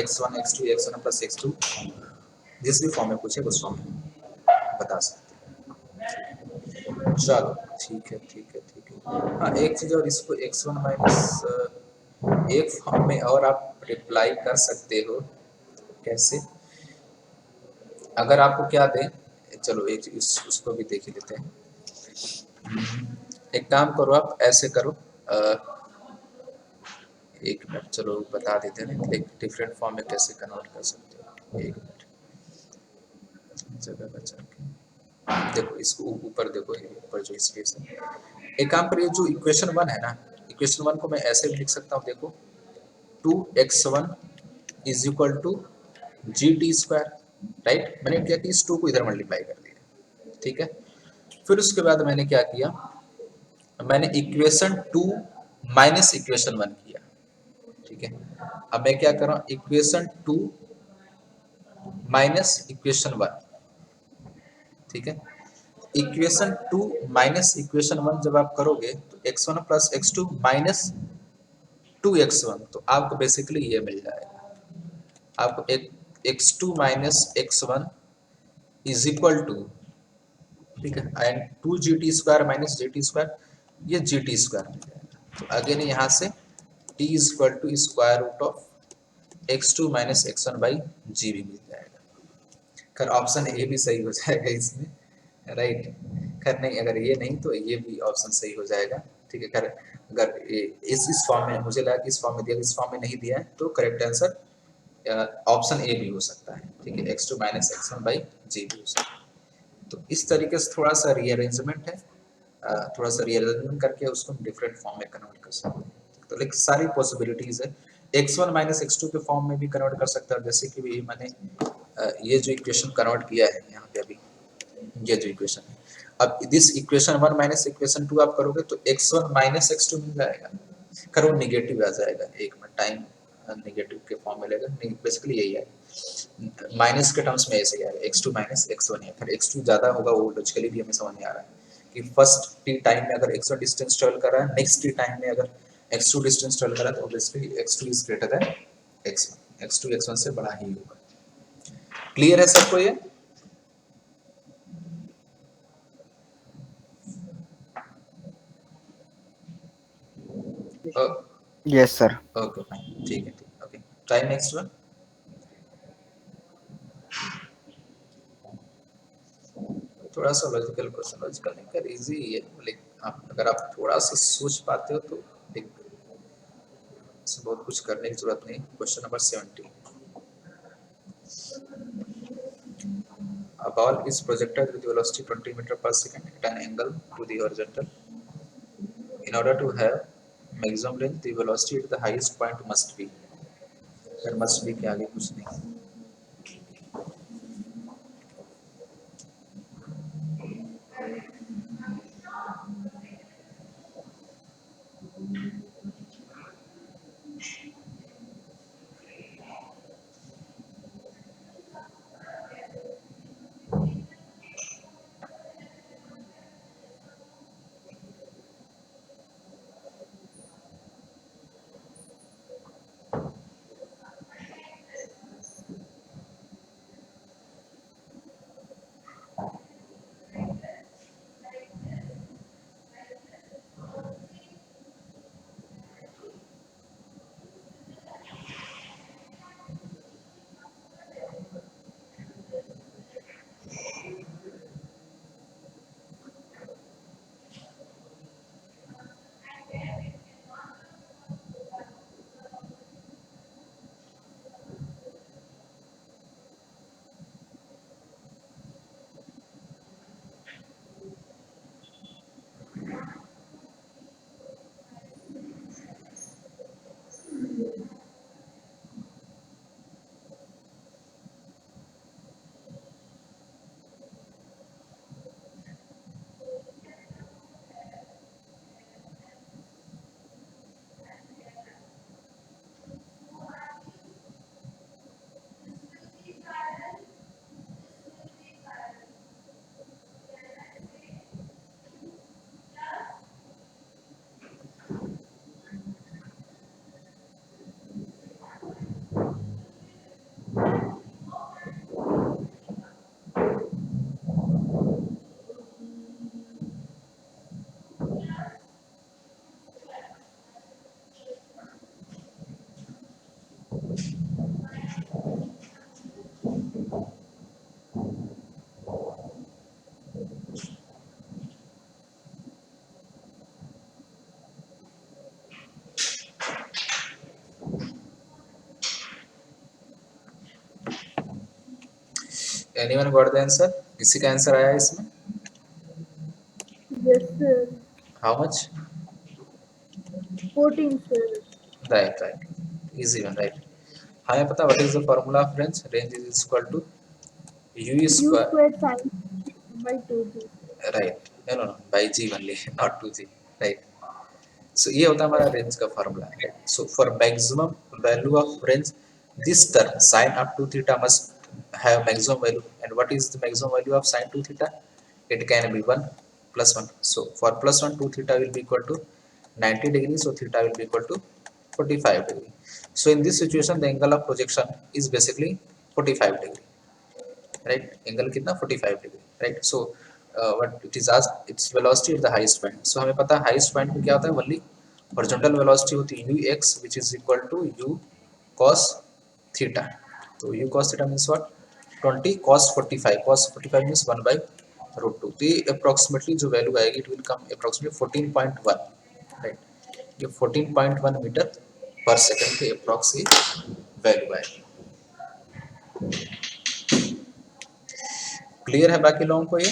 x1 x2 x1 plus x2, जिस भी फॉर्म में पूछे उस फॉर्म में बता सकते हैं। चलो ठीक है ठीक है ठीक है। हाँ, एक चीज़ और, इसको x1 माइनस एक फॉर्म में और आप रिप्लाई कर सकते हो। कैसे? अगर आपको क्या दें, चलो एक उसको भी देख ही लेते हैं। एक काम करो, आप ऐसे करो, एक मिनट, चलो बता देते हैं एक डिफरेंट फॉर्म में कैसे कन्वर्ट कर सकते हो। एक मिनट, जगह बचा के देखो, इसको ऊपर देखो, ऊपर जो स्पेस है। एक काम करिए, जो इक्वेशन 1 है ना, इक्वेशन 1 को मैं ऐसे भी लिख सकता हूँ, देखो 2x1 is equal to gt², right. मैंने क्या किया, इस 2 को इधर मल्टीप्लाई कर दिया, ठीक है। फिर उसके बाद मैंने क्या किया, मैंने इक्वेशन 2 माइनस इक्वेशन 1 किया, ठीक है। अब मैं क्या कर रहा हूँ, इक्वेशन 2 माइनस इक्वेशन 1, ठीक है। इक्वेशन 2 माइनस इक्वेशन 1 जब आप करोगे तो x1 plus x2 minus 2x1, तो आपको बेसिकली ये मिल जाएगा, आपको एक x2 minus x1 is equal to, ठीक है, एंड 2gt² माइनस gt², ये gt² मिल जाएगा। तो अगेन यहाँ से t is equal to square root of x2 minus x1 by g भी मिल जाएगा। खैर ऑप्शन ए भी सही हो जाएगा इसमें, राइट। खैर नहीं, अगर ये नहीं तो ये भी ऑप्शन सही हो जाएगा, ठीक है। खैर अगर इस फॉर्म में, मुझे लगा कि इस फॉर्म में दिया, इस फॉर्म में नहीं दिया है, तो करेक्ट आंसर ऑप्शन ए भी हो सकता है, ठीक है, x2 माइनस x1 बाई जी भी हो सकता है। तो इस तरीके से थोड़ा सा रीअरेंजमेंट है, थोड़ा सा रीअरेंजमेंट करके उसको डिफरेंट फॉर्म में कन्वर्ट कर सकते हैं। तो लाइक सारी पॉसिबिलिटीज है, x1 माइनस x2 के फॉर्म में भी कन्वर्ट कर सकता है, जैसे कि मैंने ये जो इक्वेशन कन्वर्ट किया है यहाँ पे अभी, ये जो इक्वेशन है, अब दिस इक्वेशन 1 माइनस इक्वेशन 2 आप करोगे तो x1 माइनस x2 मिल जाएगा। खैर वो निगेटिव आ जाएगा, एक मिनट टाइम, निगेटिव के फॉर्म में लेगा, बेसिकली यही है, माइनस के टर्म्स में ऐसे ही आएगा, x2 माइनस x1 है। फिर x2 ज्यादा होगा, वो लॉजिकली भी हमें समझ में आ रहा है कि फर्स्ट t टाइम में अगर x1 डिस्टेंस ट्रेवल कर रहा है, नेक्स्ट t टाइम में अगर x2 डिस्टेंस ट्रेवल कर रहा है, तो obviously x2 is greater then x1, x2 x1 से बड़ा ही होगा। क्लियर है सबको ये? Yes sir. ओके फाइन, ठीक है, ओके। Try next one. थोड़ा सा लॉजिकल क्वेश्चन, लॉजिकल नहीं कर, इजी है, लेकिन आप अगर आप थोड़ा सा सोच पाते हो तो इसमें बहुत कुछ करने की जरूरत नहीं। Question number 70, a ball is projected with velocity 20 meter per second at an angle to the horizontal. In order to have maximum range, the velocity at the highest point must be, फिर must be के आगे कुछ नहीं। Anyone got the answer? किसी का answer आया इसमें? Yes, sir. How much? 14, sir. Right. Easy one, right? हमें पता what is the formula of range? Range is equal to u U square. squared sin by 2g. Right. No. By g only, not 2g. Right. सो ये होता है हमारा range का formula, right. So for maximum value of range this term sin up to theta must have maximum value, and what is the maximum value of sin 2 theta? It can be 1 plus 1. So for plus 1, 2 theta will be equal to 90 degrees, so theta will be equal to 45 degree. So in this situation the angle of projection is basically 45 degree, right? Angle कितना 45 degree, right? So what it is asked, its velocity at the highest point. So हमें पता है highest point में क्या होता है, only horizontal velocity होती है ux, which is equal to u cos theta. तो u cos theta means what? 20 cos 45. Cos 45 means 1 by root 2. तो ये approximately जो value आएगी, it will come approximately 14.1, right? ये 14.1 मीटर पर सेकंड के approx ही value आएगी। क्लियर है बाकी लोगों को ये?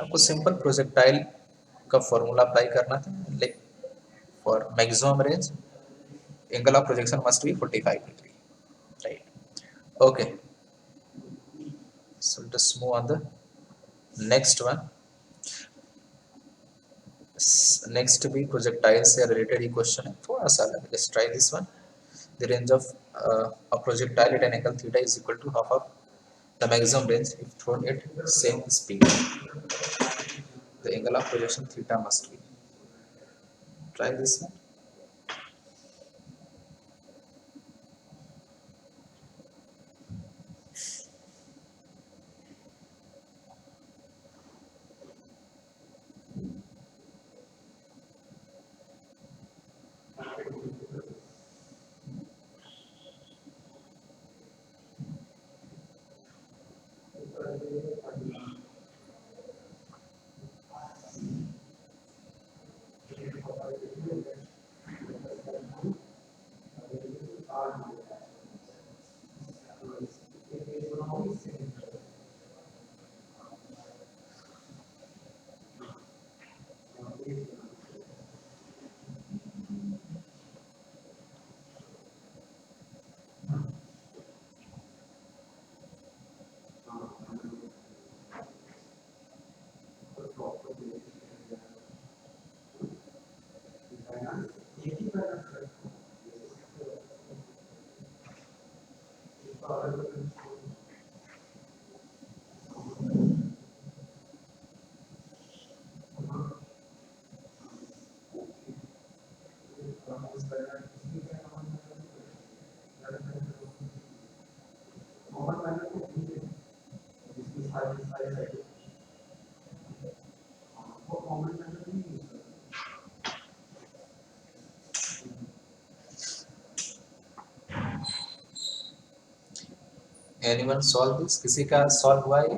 आपको सिंपल प्रोजेक्टाइल का फॉर्मूला अप्लाई करना था, like for maximum range angle of projection must be 45 degree, right? Okay, so let's move on the next one. Next भी प्रोजेक्टाइल से रिलेटेड ही क्वेश्चन है, थोड़ा सा अलग है। Let's try this one. The range of a projectile at an angle theta is equal to half of the maximum range if thrown at same speed. The angle of projection theta must be. Try this one. Anyone solve this? किसी का solve हुआ ये?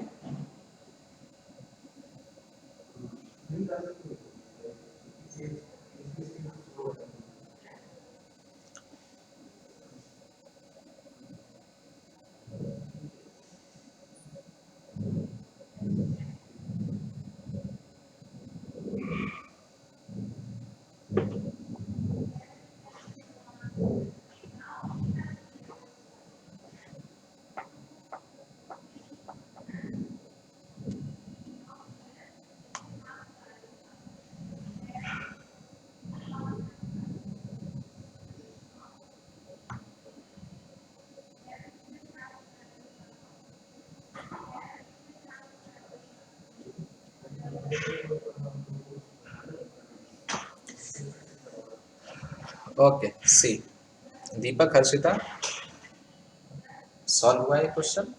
Okay, सी दीपक, Harshita, solve हुआ है question?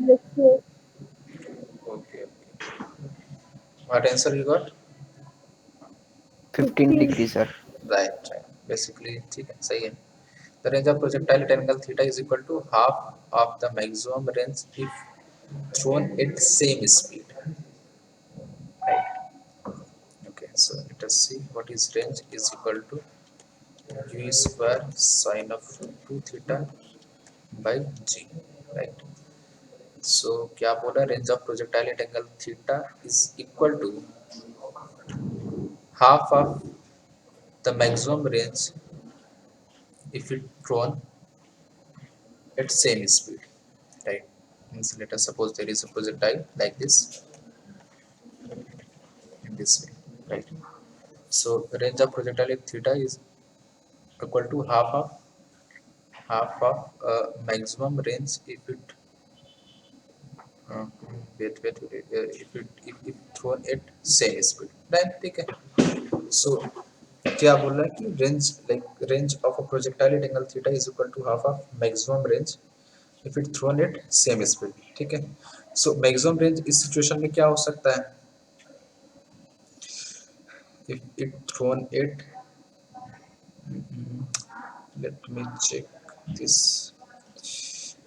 Yes, sir. Okay, what answer you got? 15 degree sir. Right, basically ठीक है, सही है। The range of projectile at angle theta is equal to half of the maximum range if thrown at same speed. Right. Okay, so let us see what is range is equal to u square sine of 2 theta by g. Right. So क्या बोला, range of projectile at angle theta is equal to half of the maximum range if it thrown at same speed, right? Means let us suppose there is a projectile like this in this way, right? So range of projectile at theta is equal to half of maximum range if it uh, if thrown at same speed, right? ठीक है. So क्या बोल रहा है कि range of a projectile at angle theta is equal to half of maximum range if it thrown at same speed. ठीक है. So maximum range इस सिचुएशन में क्या हो सकता है? If it thrown at, let me check this.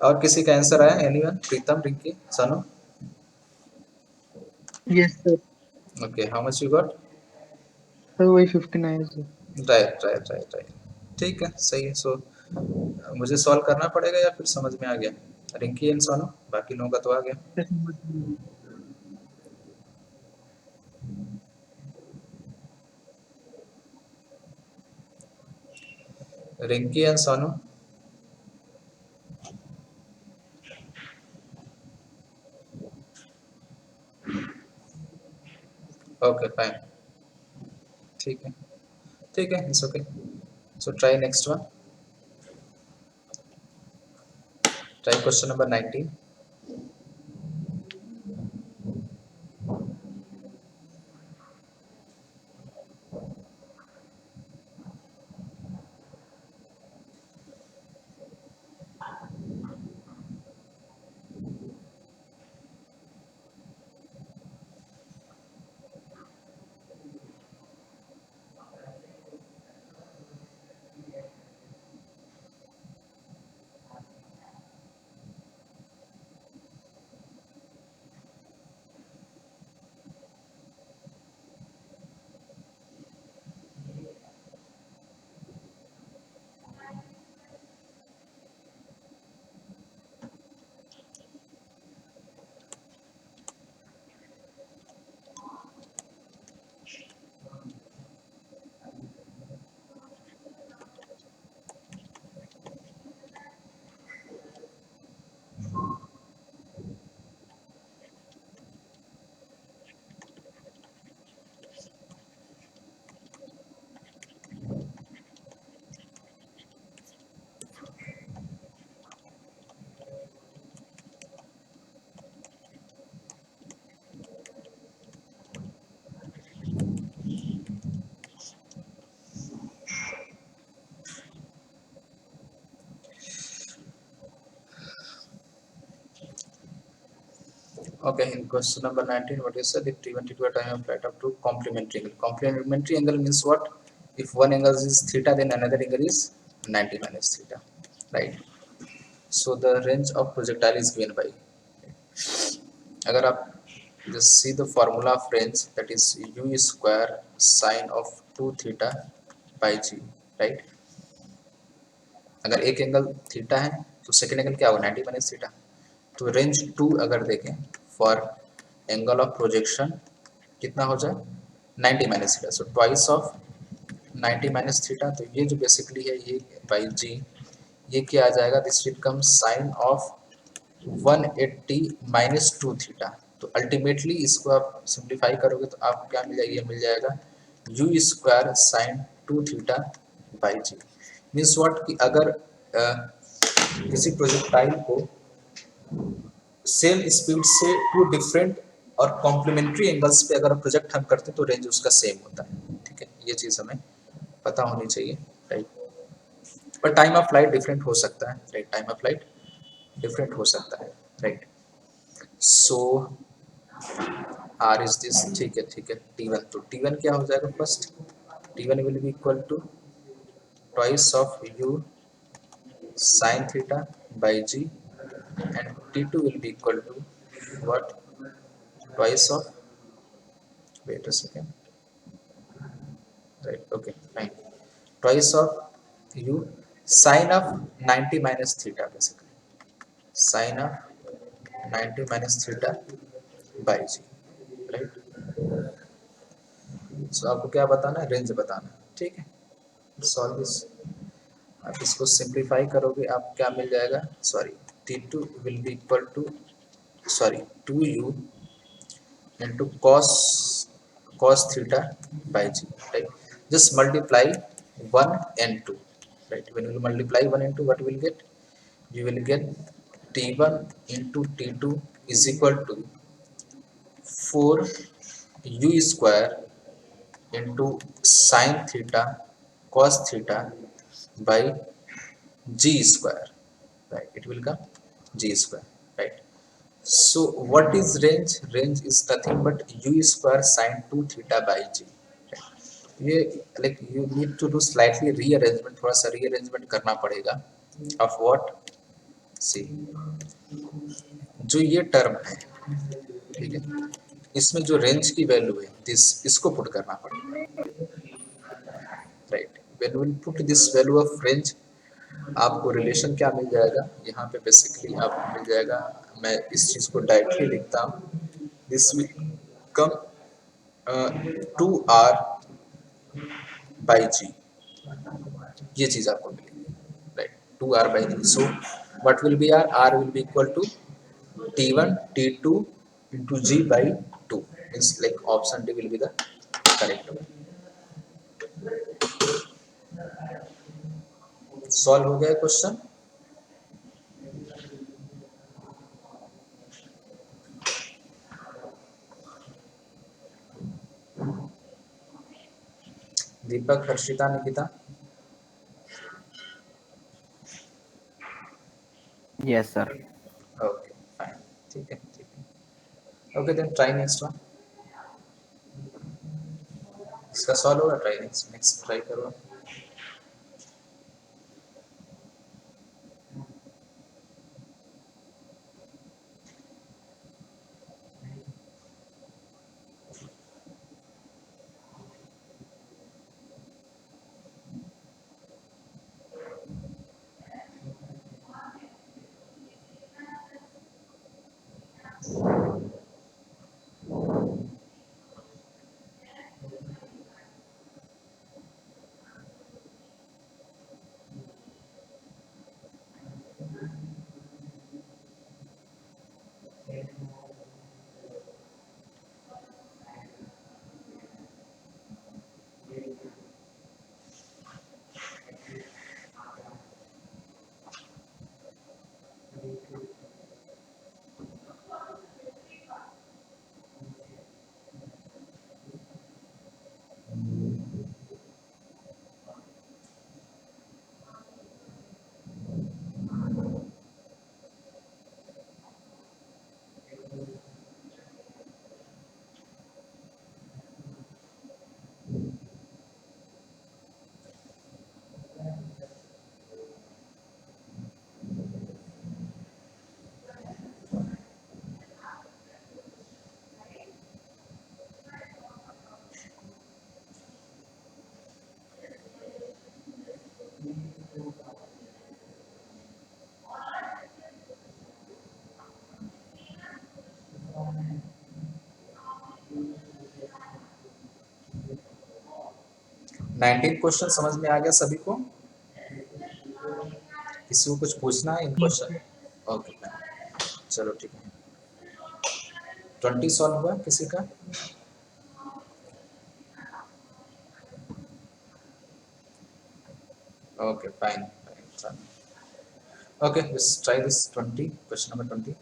और किसी का आंसर आया? एनीवन? प्रीतम, रिंकी, सानू? Yes, sir. Okay, how much you got? Sir वही 59 सर. राइट. ठीक है, सही है. सो मुझे सॉल्व करना पड़ेगा या फिर समझ में आ गया? रिंकी एंड सोनू, बाकी लोगों का तो आ गया. Rinki and Sonu, okay fine. ठीक है, it's okay. So try next one. Try question number 19. Okay, in question number 19, what is said? If T1 T2 time of flight up to complementary angle. Complementary angle means what? If one angle is theta, then another angle is 90 minus theta, right? So the range of projectile is given by. अगर आप just see the formula of range, that is u square sine of 2 theta by g, right? अगर एक angle theta है तो second angle क्या होगा? 90 minus theta. तो range 2 अगर देखें फॉर एंगल ऑफ प्रोजेक्शन कितना हो जाए? 90 minus theta. So twice of 90 minus theta. तो ये जो बेसिकली है ये बाई जी, ये क्या आ जाएगा? This will come sine of 180 minus 2 theta. तो अल्टीमेटली इसको आप सिंप्लीफाई करोगे तो आपको क्या मिल जाएगा? ये मिल जाएगा you square sine 2 theta by g. Means what कि अगर किसी प्रोजेक्टाइल को सेम स्पीड से टू डिफरेंट और कॉम्प्लीमेंट्री एंगल्स पे अगर प्रोजेक्ट हम करते हैं तो रेंज उसका सेम होता है. ठीक है, ये चीज़ हमें पता होनी चाहिए, राइट? पर टाइम ऑफ फ्लाइट डिफरेंट हो सकता है, right? Time of flight different हो सकता है, right? So R is this. ठीक है. T1, तो T1 क्या हो जाएगा? First T1 will be equal to twice of u sin theta by g, and T2 will be equal to what? Twice of, wait a second, right? Okay, fine. Twice of u sin of 90 minus theta, basically sin of 90 minus theta by g, right? So आपको क्या बताना है? Range बताना है. ठीक है, solve this. आप इसको सिंप्लीफाई करोगे, आप क्या मिल जाएगा, sorry T2 will be equal to, sorry 2u into cos theta by g, right? Just multiply 1 and 2, right? When you multiply 1 and 2, what you will get? You will get T1 into T2 is equal to 4u square into sin theta cos theta by g square, right? It will come g square, right? So what is range? Range is nothing but u square sin 2 theta by g, right? ये like you need to do slightly rearrangement, थोड़ा सा rearrangement करना पड़ेगा of what, see, जो ये term है, ठीक है, इसमें जो रेंज की वैल्यू है दिस, इसको पुट करना पड़ेगा, right? When will put this value of range, आपको रिलेशन क्या मिल जाएगा यहाँ पे, बेसिकली आपको मिल जाएगा, मैं इस चीज को डायरेक्टली लिखता हूँ, this will come 2r by G, ये चीज आपको मिलेगी, right? 2r by G, so what will be r will be equal to t1 t2 into g by 2, means like option D will be the correct one. Solve हो गया question? Deepak, Harshita, Nikita? Yes sir. Okay fine, ठीक है, ठीक है। Okay then try next one. इसका solve होगा, try next, next try करो। Nineteen question समझ में आ गया सभी को? किसी को कुछ पूछना है इन क्वेश्चन? ओके, चलो ठीक है। 20 सॉल्व हुआ किसी का? Okay fine, okay let's try this 20, question number 20।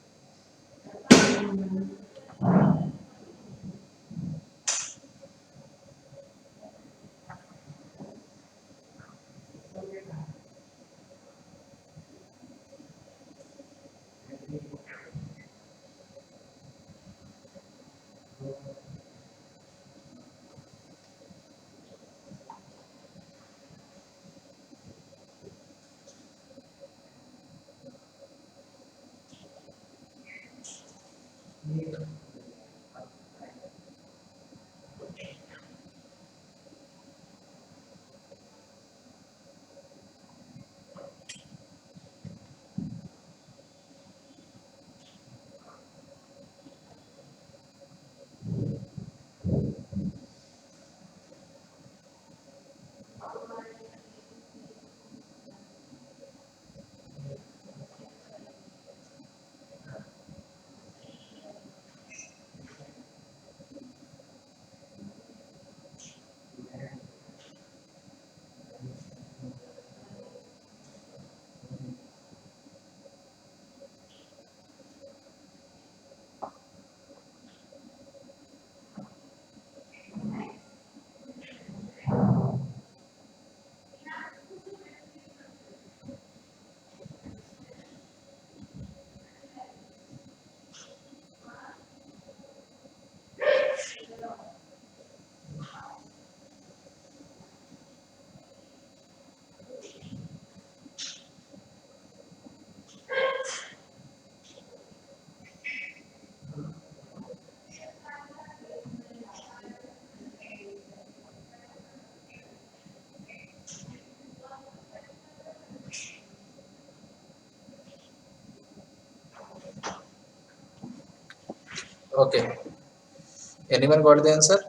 Okay, anyone got the answer?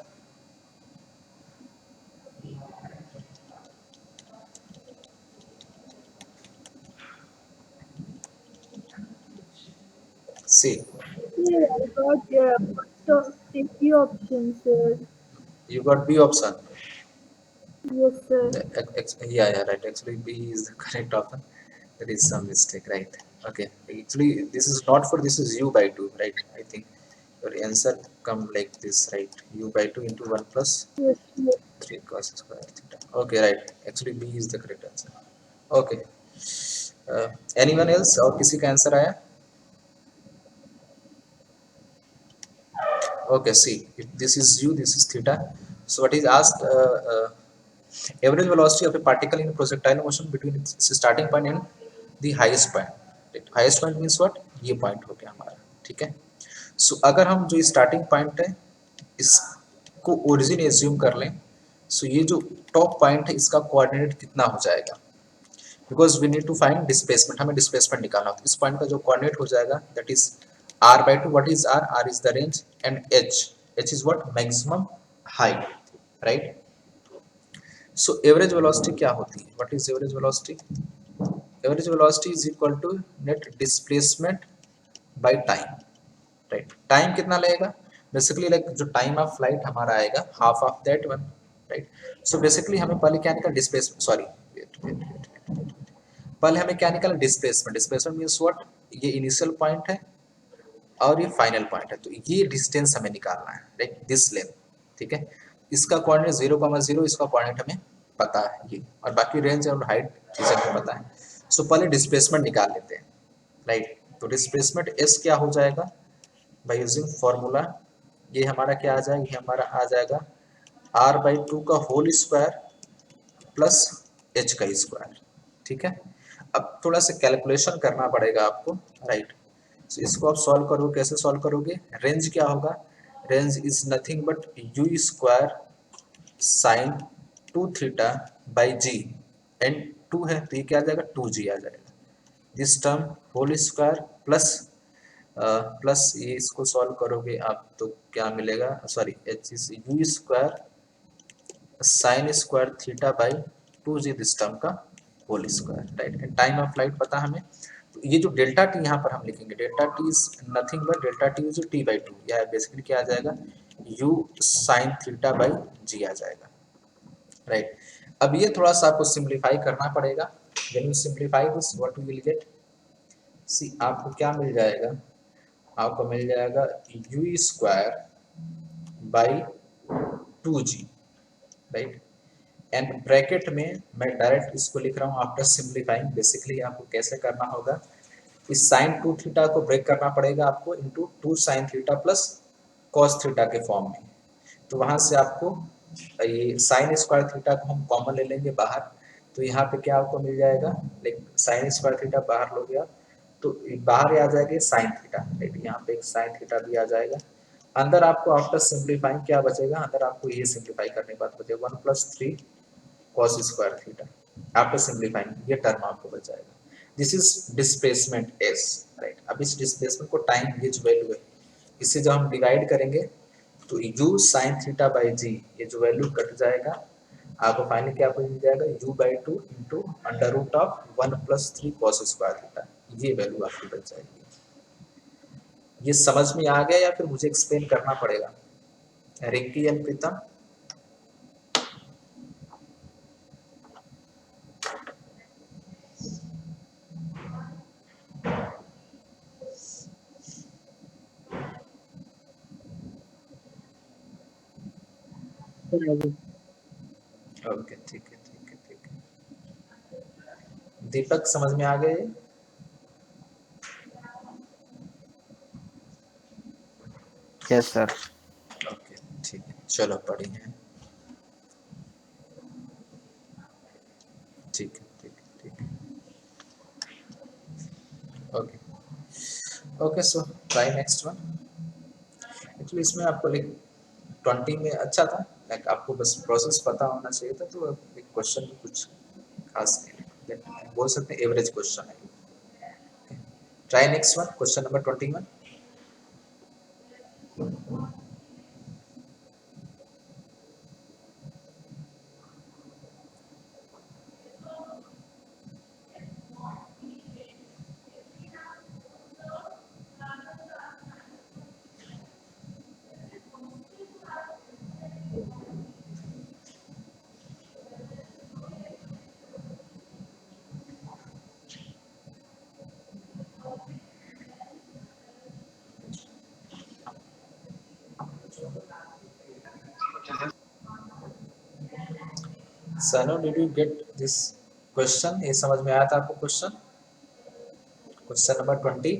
See, Yeah, I got first of the options, sir. you got B option. Yes, sir. Yeah, yeah, right. Actually, B is the correct option. There is some mistake, right? Okay. Actually, this is not for this is U by 2, right? I think your answer come like this, right? U by 2 into 1 plus Yes, yes. 3 cos square theta. Okay, right. Actually, B is the correct answer. Okay. Anyone else? और किसी का answer आया? Okay, see, if this is U, this is theta. So what is asked? Average velocity of a particle in projectile motion between its starting point and the highest point. Right? Highest point means what? ये point हो गया हमारा, ठीक है? So अगर हम जो starting point है इसको origin assume कर लें, so ये जो top point है इसका coordinate कितना हो जाएगा? Because we need to find displacement, हमें displacement निकालना होता है. इस point का जो coordinate हो जाएगा, that is r by 2. What is r? R is the range, and h is what? Maximum height, right? So average velocity क्या होती है? What is average velocity? Average velocity is equal to net displacement by time, right? Time कितना लगेगा? Basically like जो time of flight हमारा आएगा half of that one, right? So basically हमें पहले क्या निकाल displacement, sorry, wait. पहले हमें क्या निकाला? डिस्प्लेसमेंट. Displacement means what? ये इनिशियल पॉइंट है और ये फाइनल पॉइंट है, तो ये डिस्टेंस हमें निकालना है, राइट? दिस लेंथ, ठीक है? इसका कोऑर्डिनेट 0,0, इसका कोऑर्डिनेट हमें पता है ये, और बाकी रेंज और हाइट चीजें हमें पता है. सो पहले डिस्प्लेसमेंट निकाल लेते हैं, राइट? तो डिस्प्लेसमेंट एस क्या हो जाएगा बाय यूजिंग फॉर्मूला? ये हमारा क्या आ जाएगा? ये हमारा आ जाएगा r/2 का होल स्क्वायर प्लस h का स्क्वायर, ठीक है? अब थोड़ा सा कैलकुलेशन करना पड़ेगा आपको, राइट? तो इसको आप सॉल्व करोगे, कैसे सॉल्व करोगे? रेंज क्या होगा? Range is nothing but u square sine 2 theta by g, and 2 है तो ये क्या आ जाएगा? 2g आ जाएगा. This term whole square plus plus ये इसको सॉल्व करोगे आप तो क्या मिलेगा? Sorry, H is U square sine square theta by 2g, this term का whole square, right? And time of flight पता हमें, तो ये जो डेल्टा टी यहाँ पर हम लिखेंगे, delta T is nothing but delta T is T by 2, या बेसिकली क्या आ जाएगा? यू साइन थीटा बाई जी आ जाएगा, राइट? अब ये थोड़ा सा आपको सिंप्लीफाई करना पड़ेगा. When you simplify this what you will get? See, आपको क्या मिल जाएगा? आपको मिल जाएगा you square by 2g, right? And bracket में मैं डायरेक्ट इसको लिख रहा हूँ आफ्टर सिंप्लीफाइंग. बेसिकली आपको कैसे करना होगा? इस साइन 2 थीटा को ब्रेक करना पड़ेगा आपको into 2 sine theta plus cos theta के फॉर्म में. तो वहां से आपको ये साइन स्क्वायर थीटा को हम कॉमन ले लेंगे बाहर, तो यहाँ पे क्या आपको मिल जाएगा? लाइक साइन स्क्वायर थीटा बाहर लोगे आप तो बाहर आ जाएगा साइन थीटा, राइट? यहाँ पे एक साइन थीटा भी आ जाएगा. अंदर आपको आफ्टर सिंप्लीफाइंग क्या बचेगा? अंदर आपको ये सिंप्लीफाई करने के बाद बचेगा 1 plus 3 cos square theta. After simplifying ये टर्म आपको बच जाएगा. This is displacement S, right? अब इस डिस्प्लेसमेंट को टाइम ये जो वैल्यू है इससे जब हम डिवाइड करेंगे तो u sine theta by G, ये जो वैल्यू कट जाएगा आपको फाइनली क्या मिल जाएगा? u by 2 into under root of 1 plus 3 cos square theta. ये वैल्यू आपकी बच जाएगी. ये समझ में आ गया या फिर मुझे एक्सप्लेन करना पड़ेगा? रिंकी एंड प्रीतम, ओके, ठीक है, ठीक है, ठीक है. दीपक समझ में आ गए? Yes sir. ओके, ठीक है, चलो पढ़िए. ठीक है, ठीक है, ठीक है. Okay, okay, so try next one. Actually इसमें आपको लाइक 20 में अच्छा था, लाइक आपको बस प्रोसेस पता होना चाहिए था, तो एक क्वेश्चन में कुछ खास नहीं, बोल सकते हैं एवरेज क्वेश्चन है. Try next one, question number 21. सनो did you get this question? ये समझ में आया था आपको question? Question number 20।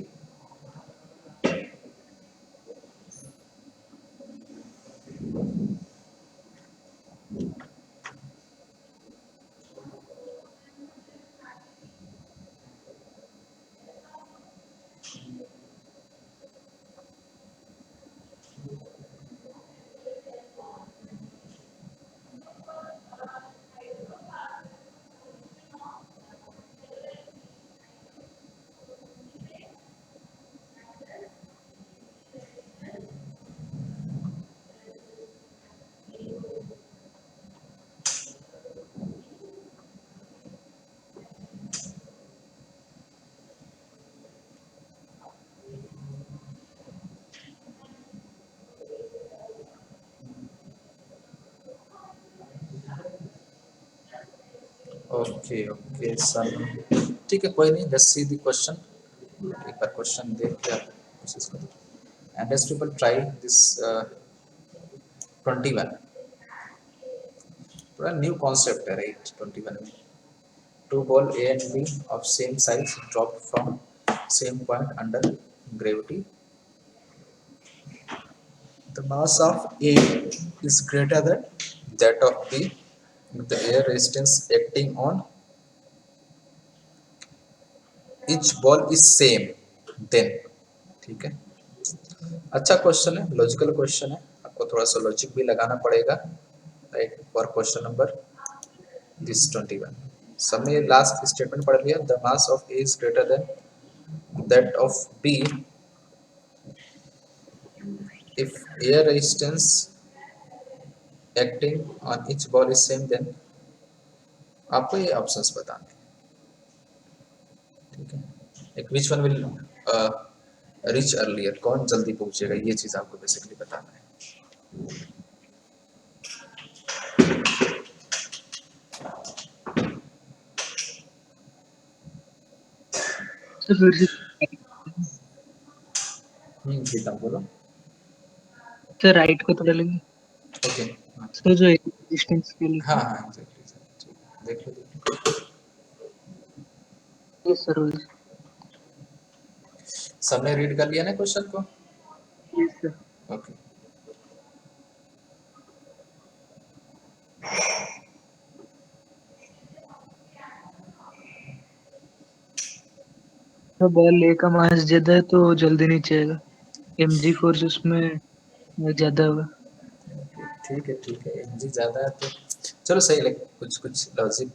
Okay okay सनो, ठीक है, कोई नहीं, लेट्स सी द क्वेश्चन। एक बार क्वेश्चन देख के आप कोशिश करो। And let's people try this 21। थोड़ा न्यू कॉन्सेप्ट है राइट 21 में। Two ball A and B of same size dropped from same point under gravity. The mass of A is greater than that of B with the air resistance acting on each ball is same. Then, ठीक है, अच्छा question है, logical question है, आपको थोड़ा सा logic भी लगाना पड़ेगा right for question number this 21। सबने लास्ट स्टेटमेंट पढ़ लिया, the mass of A is greater than that of B if air resistance acting on each ball is same, then आपको ये ऑप्शंस बताने हैं, ठीक है। एक which one will reach earlier, कौन जल्दी पहुंचेगा, ये चीज आपको बेसिकली बताना है। फिर से गीता बोलो। सर राइट को तो डालेंगे ओके, सर जो डिस्टेंस के लिए। हाँ हाँ एग्जैक्टली, देख लो। Yes sir. सबने रीड कर लिया ना क्वेश्चन को? Yes sir. ओके, तो बॉल ए का मास ज्यादा है तो जल्दी नीचे आएगा, mg फोर्स उसमें ज्यादा होगा। ठीक है, एनर्जी ज्यादा है तो चलो सही लगे, कुछ लॉजिक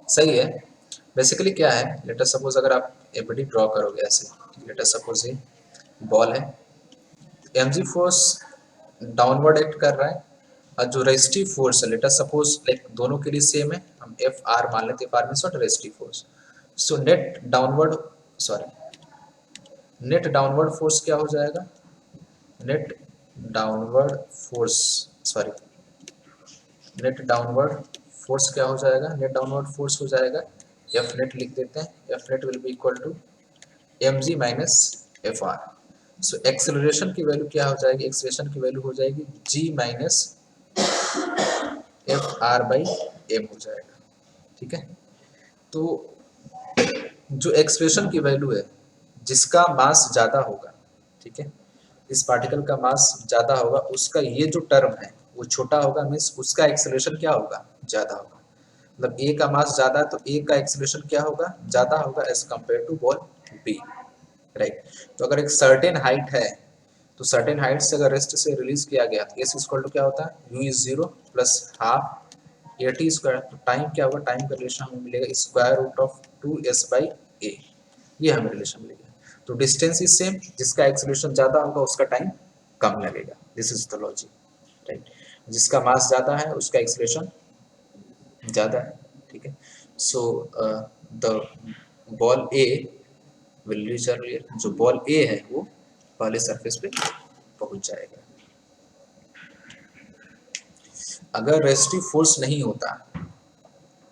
सही है। बेसिकली क्या है, लेट अस सपोज अगर आप एबीडी ड्रॉ करोगे ऐसे, लेट अस सपोज ये बॉल है, mg फोर्स डाउनवर्ड एक्ट कर रहा है और जो रेस्टिव फोर्स है, लेट अस सपोज लाइक दोनों के लिए सेम है, हम एफ आर मान लेते हैं, R means what, resistive force. So net downward force क्या हो जाएगा, नेट डाउनवर्ड फोर्स क्या हो जाएगा, नेट डाउनवर्ड फोर्स हो जाएगा एफ नेट, लिख देते हैं, F net will be equal to mg minus F R. So acceleration की वैल्यू क्या हो जाएगी, एक्सेलरेशन की वैल्यू हो जाएगी g minus F R by M हो जाएगा, ठीक है। तो जो एक्सेलरेशन की वैल्यू है, जिसका मास ज़्यादा होगा, ठीक है, इस पार्टिकल का मास ज़्यादा होगा, उसका ये जो टर्म है वो छोटा होगा, मीन्स उसका एक्सेलरेशन क्या होगा, ज़्यादा होगा। मतलब ए का मास ज़्यादा है तो ए का एक्सेलरेशन क्या होगा, ज़्यादा होगा as compare to ball B, right. तो अगर एक सर्टेन हाइट है तो सर्टेन हाइट से अगर रेस्ट से रिलीज किया गया तो एस इक्वल टू क्या होता है, U is 0 plus half A T square. तो टाइम क्या होगा, टाइम का रिलेशन हमें मिलेगा square root of 2s by A, ये हमें रिलेशन मिलेगा। तो डिस्टेंस इज सेम, जिसका एक्सेलरेशन ज़्यादा होगा उसका टाइम कम लगेगा, this is the logic, right. जिसका मास ज़्यादा है उसका एक्सेलरेशन ज़्यादा है, ठीक है। So the ball A will reach earlier, जो बॉल ए है वो पहले सरफेस पे पहुंच जाएगा। अगर रेस्टिव फोर्स नहीं होता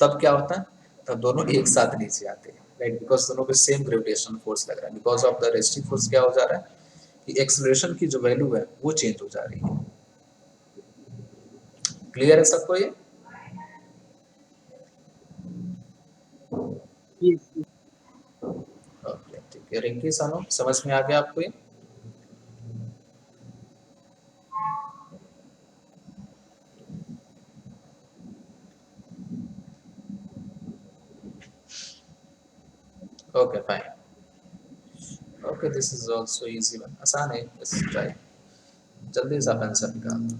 तब क्या होता, तब दोनों एक साथ नीचे आते हैं, राइट, बिकॉज दोनों पे सेम ग्रेविटेशनल फोर्स लग रहा है। Because of the restive force क्या हो जा रहा है कि एक्सेलरेशन की जो वैल्यू है वो चेंज हो जा रही है। क्लियर है सबको ये? Yes. ओके ठीक है, रिंकी सानू समझ में आ गया आपको ये? Okay fine. Okay this is also easy one, आसान है, लेट्स ट्राई। जल्दी से आप आंसर निकाल दो।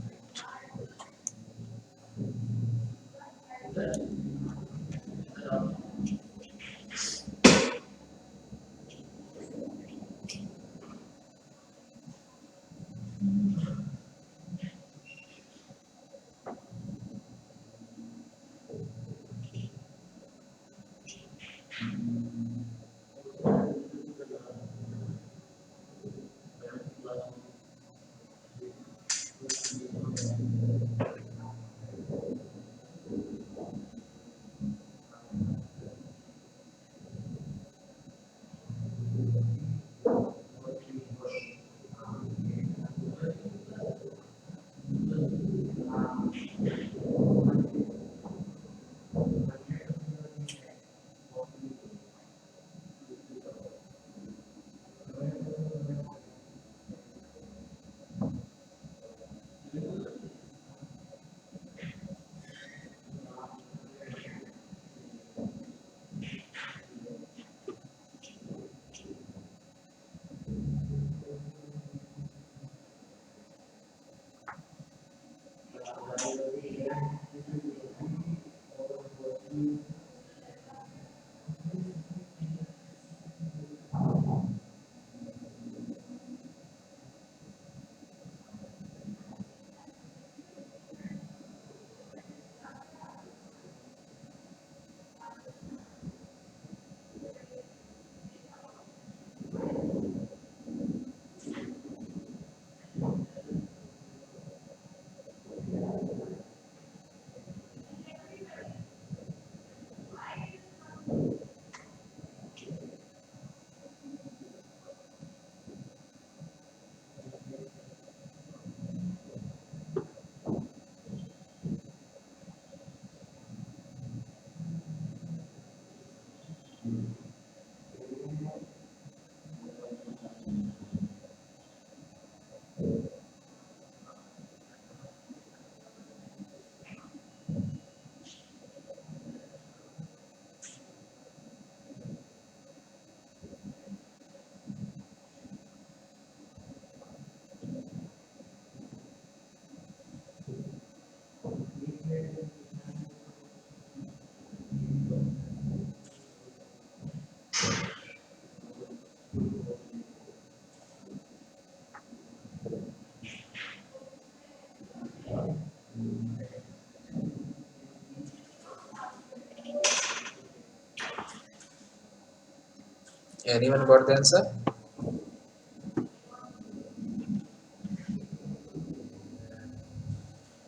Anyone got the answer?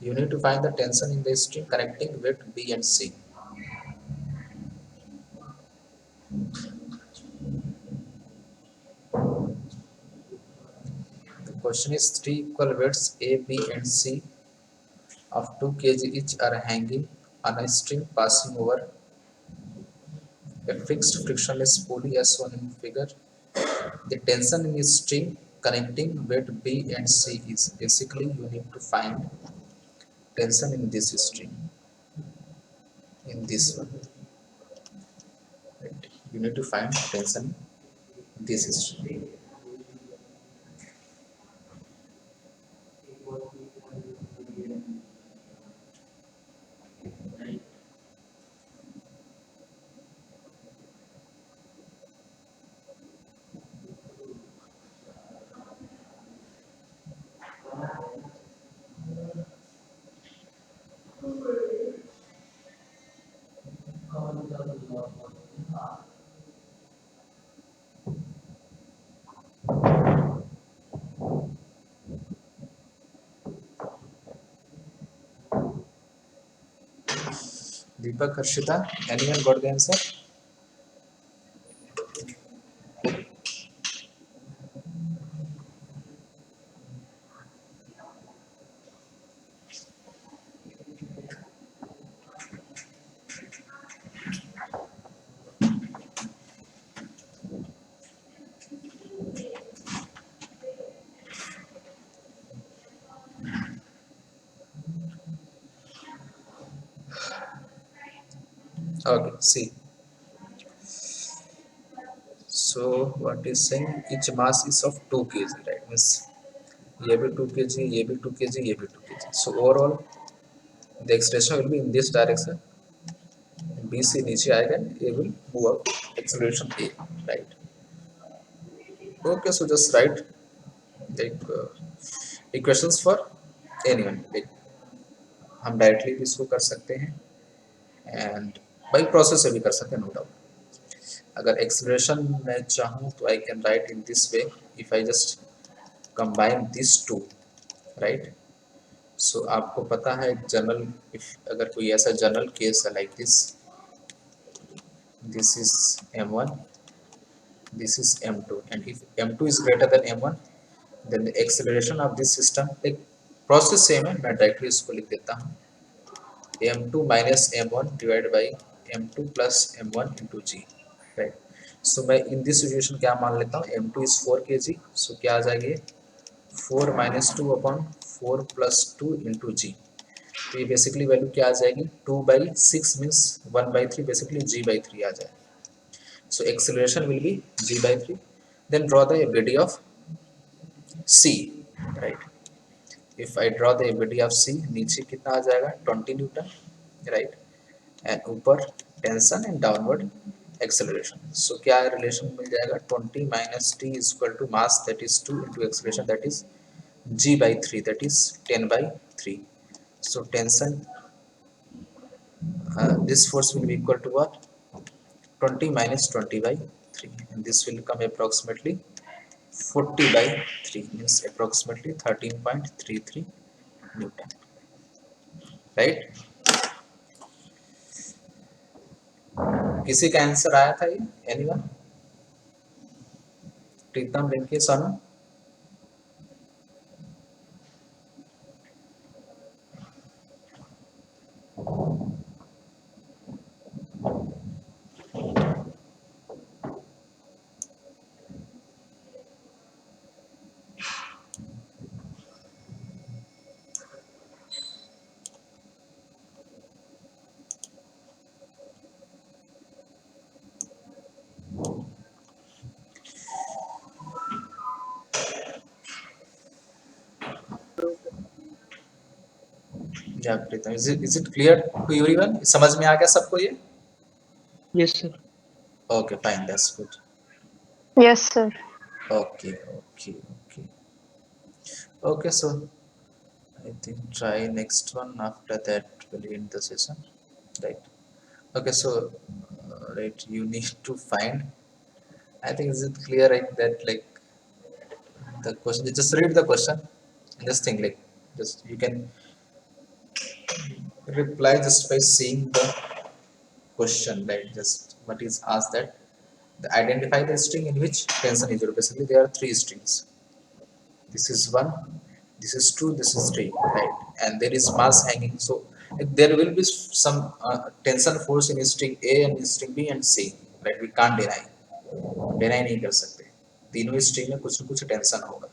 You need to find the tension in the string connecting with B and C. The question is three equal weights A, B and C of 2 kg each are hanging on a string passing over a fixed frictionless pulley as shown in figure. The tension in a string connecting weight B and C is basically you need to find tension in this string, in this one. Right. You need to find tension in this string. Deepak, Harshita, anyone got the answer? Okay, see. So what is saying, each mass is of 2 kg, right? Means ये भी 2 kg, ये भी 2 kg, ये भी 2 kg. So overall the extension will be in this direction. B से नीचे आएगा, A will move up acceleration A, right? Okay, so just write like equations for anyone. Like हम डायरेक्टली भी इसको कर सकते हैं एंड बाई प्रोसेस से भी कर सकते हैं, नो डाउट। अगर एक्सेलरेशन मैं चाहूँ तो I can write in this way, if I just combine this two, right. So आपको पता है जनरल, इफ अगर कोई ऐसा जनरल केस है like this, this is m1, this is m2, and if m2 is greater than m1, then the acceleration of this system, like process same है, मैं directly इसको लिख देता हूँ m2 minus m1 divided by m2 plus m1 into g, right? So मैं in this situation क्या मान लेता हूँ, m2 is 4 kg, so क्या आ जाएगी 4 minus 2 upon 4 plus 2 into g। तो ये बेसिकली वैल्यू क्या आ जाएगी, 2/6 मीन्स 1/3, बेसिकली g/3 आ जाए। So acceleration will be g/3. Then draw the ABD of C, right? If I draw the ABD of C, नीचे कितना आ जाएगा 20 न्यूटन, right? And ऊपर टेंशन एंड डाउनवर्ड एक्सेलरेशन। सो क्या relation मिल जाएगा, 20 minus T is equal to mass that is 2 into acceleration that is g/3, that is 10/3. So tension, this force will be equal to what, 20 minus 20/3, and this will come approximately 40/3, means approximately 13.33 Newton, right? किसी का answer आया था ये, anyone? प्रीतम, रिंकी, सोनू? या Pritam, is it clear to everyone? समझ में आ गया सबको ये? Yes, sir. Okay fine, that's good. Yes, sir. Okay, okay, okay. Okay, so I think try next one. After that, we'll end the session, right? Okay, so right, you need to find. I think is it clear, right? That like the question. Just read the question. And just think like, just you can reply just by seeing the question, right? Just what is asked that. Identify the string in which tension is zero. Basically, there are 3 strings. This is 1, this is 2, this is 3, right? And there is mass hanging, so like, there will be some tension force in string A and string B and C, right? We can't deny नहीं कर सकते, तीनों string में कुछ न कुछ tension होगा,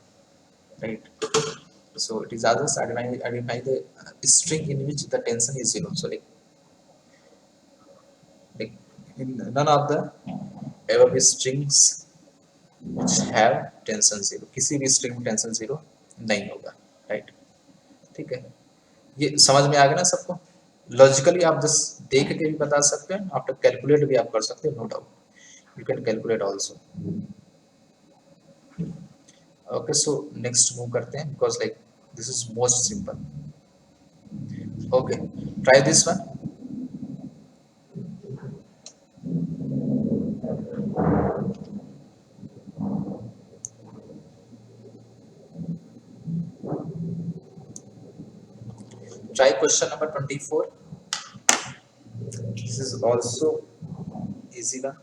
right? So it is others identify the string in which the tension is zero. So like in none of the above strings which have tension zero, किसी भी स्ट्रिंग में टेंशन जीरो नहीं होगा, राइट? ठीक है, ये समझ में आ गया ना सबको? लॉजिकली आप जस्ट देख के भी बता सकते हैं, आफ्टर कैलकुलेट भी आप कर सकते हैं, no doubt, you can calculate also. Okay, so next move करते हैं, because like this is most simple. Okay, try this one. Try question number 24. This is also easy one.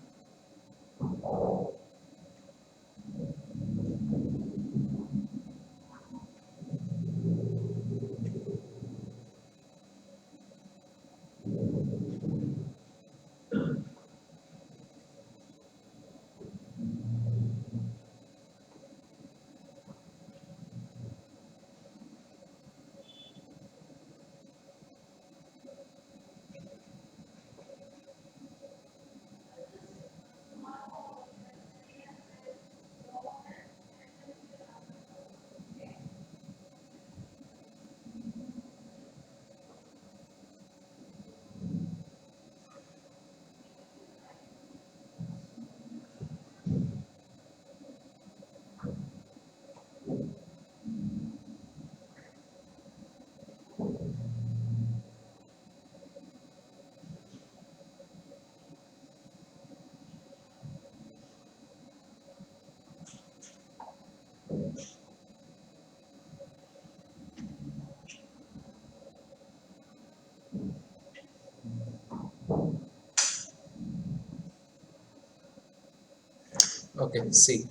Okay, see,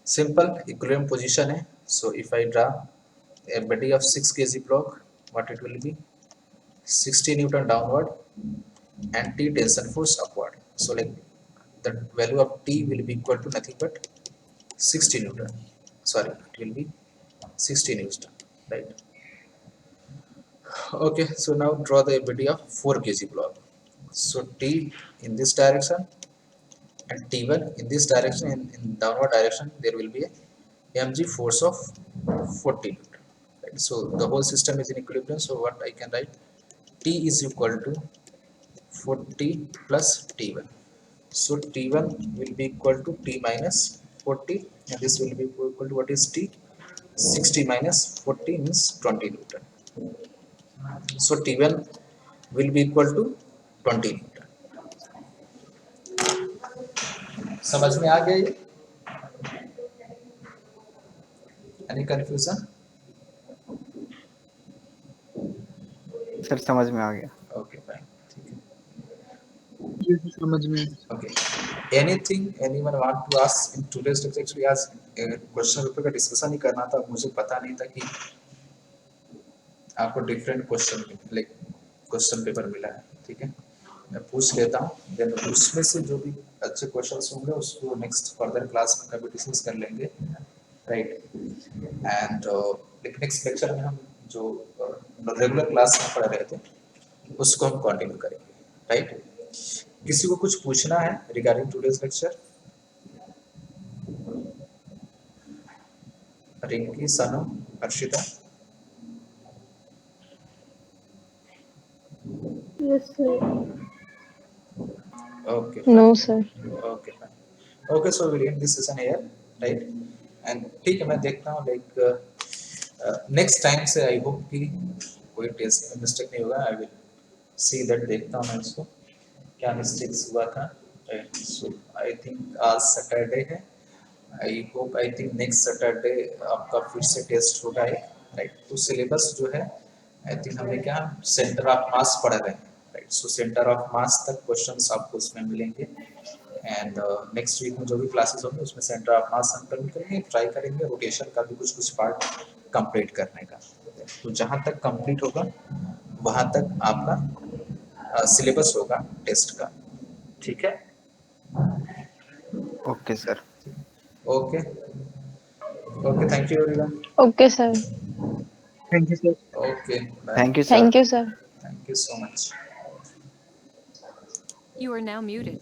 simple equilibrium position है. So if I draw a body of 6 kg block, what it will be? 60 Newton downward and T tension force upward. So like the value of T will be equal to nothing but 60 Newton. Sorry, it will be 60 Newton, right? Okay, so now draw the body of 4 kg block. So T in this direction and T1 in this direction, in downward direction there will be a mg force of 40 Newton. Right? So the whole system is in equilibrium. So what I can write, T is equal to 40 plus T1. So T1 will be equal to T minus 40, and this will be equal to what is T? 60 minus 40 means 20 Newton. So T1 will be equal to 20 Newton. समझ में आ गया ये? Any confusion? Sir समझ में आ गया. Okay, fine. ठीक है. ये तो समझ में Okay. Anything anyone want to ask in today's lecture? Actually आज क्वेश्चन पेपर का डिस्कशन ही करना था. मुझे पता नहीं था कि आपको different question like question paper मिला है. ठीक है, मैं पूछ लेता हूँ, देन उसमें से जो भी अच्छे क्वेश्चंस होंगे उसको नेक्स्ट फर्दर क्लास में कभी डिस्कस कर लेंगे, राइट. एंड नेक्स्ट लेक्चर में हम जो रेगुलर क्लास में पढ़ रहे थे उसको हम कंटिन्यू करेंगे, राइट. किसी को कुछ पूछना है regarding today's lecture? Rinki, Sanam, Harshita? Yes, sir. Okay. No, sir. Okay, fine. Okay, so we'll end this session here, right? And ठीक है, मैं देखता हूँ लाइक नेक्स्ट टाइम से आई होप कि कोई टेस्ट में मिस्टेक नहीं होगा. I will see that. देखता हूँ मैं उसको क्या मिस्टेक्स हुआ था, राइट. सो आई थिंक आज सैटरडे है. I hope I think next Saturday आपका फिर से टेस्ट होगा एक, राइट. तो सिलेबस जो है आई थिंक हमने क्या सेंटर ऑफ मास पढ़ रहे हैं, right. So centre of mass तक क्वेश्चंस आपको उसमें मिलेंगे. एंड नेक्स्ट वीक में जो भी क्लासेस होंगे उसमें सेंटर ऑफ मास हम कंप्लीट करेंगे, ट्राई करेंगे रोटेशन का भी कुछ पार्ट कंप्लीट करने का. तो जहाँ तक कंप्लीट होगा वहाँ तक आपका सिलेबस होगा टेस्ट का. ठीक है, okay sir. Okay okay. Thank you everyone. Okay, sir. Thank you sir. Okay, thank you sir. Thank you, sir. Thank you so much. You are now muted.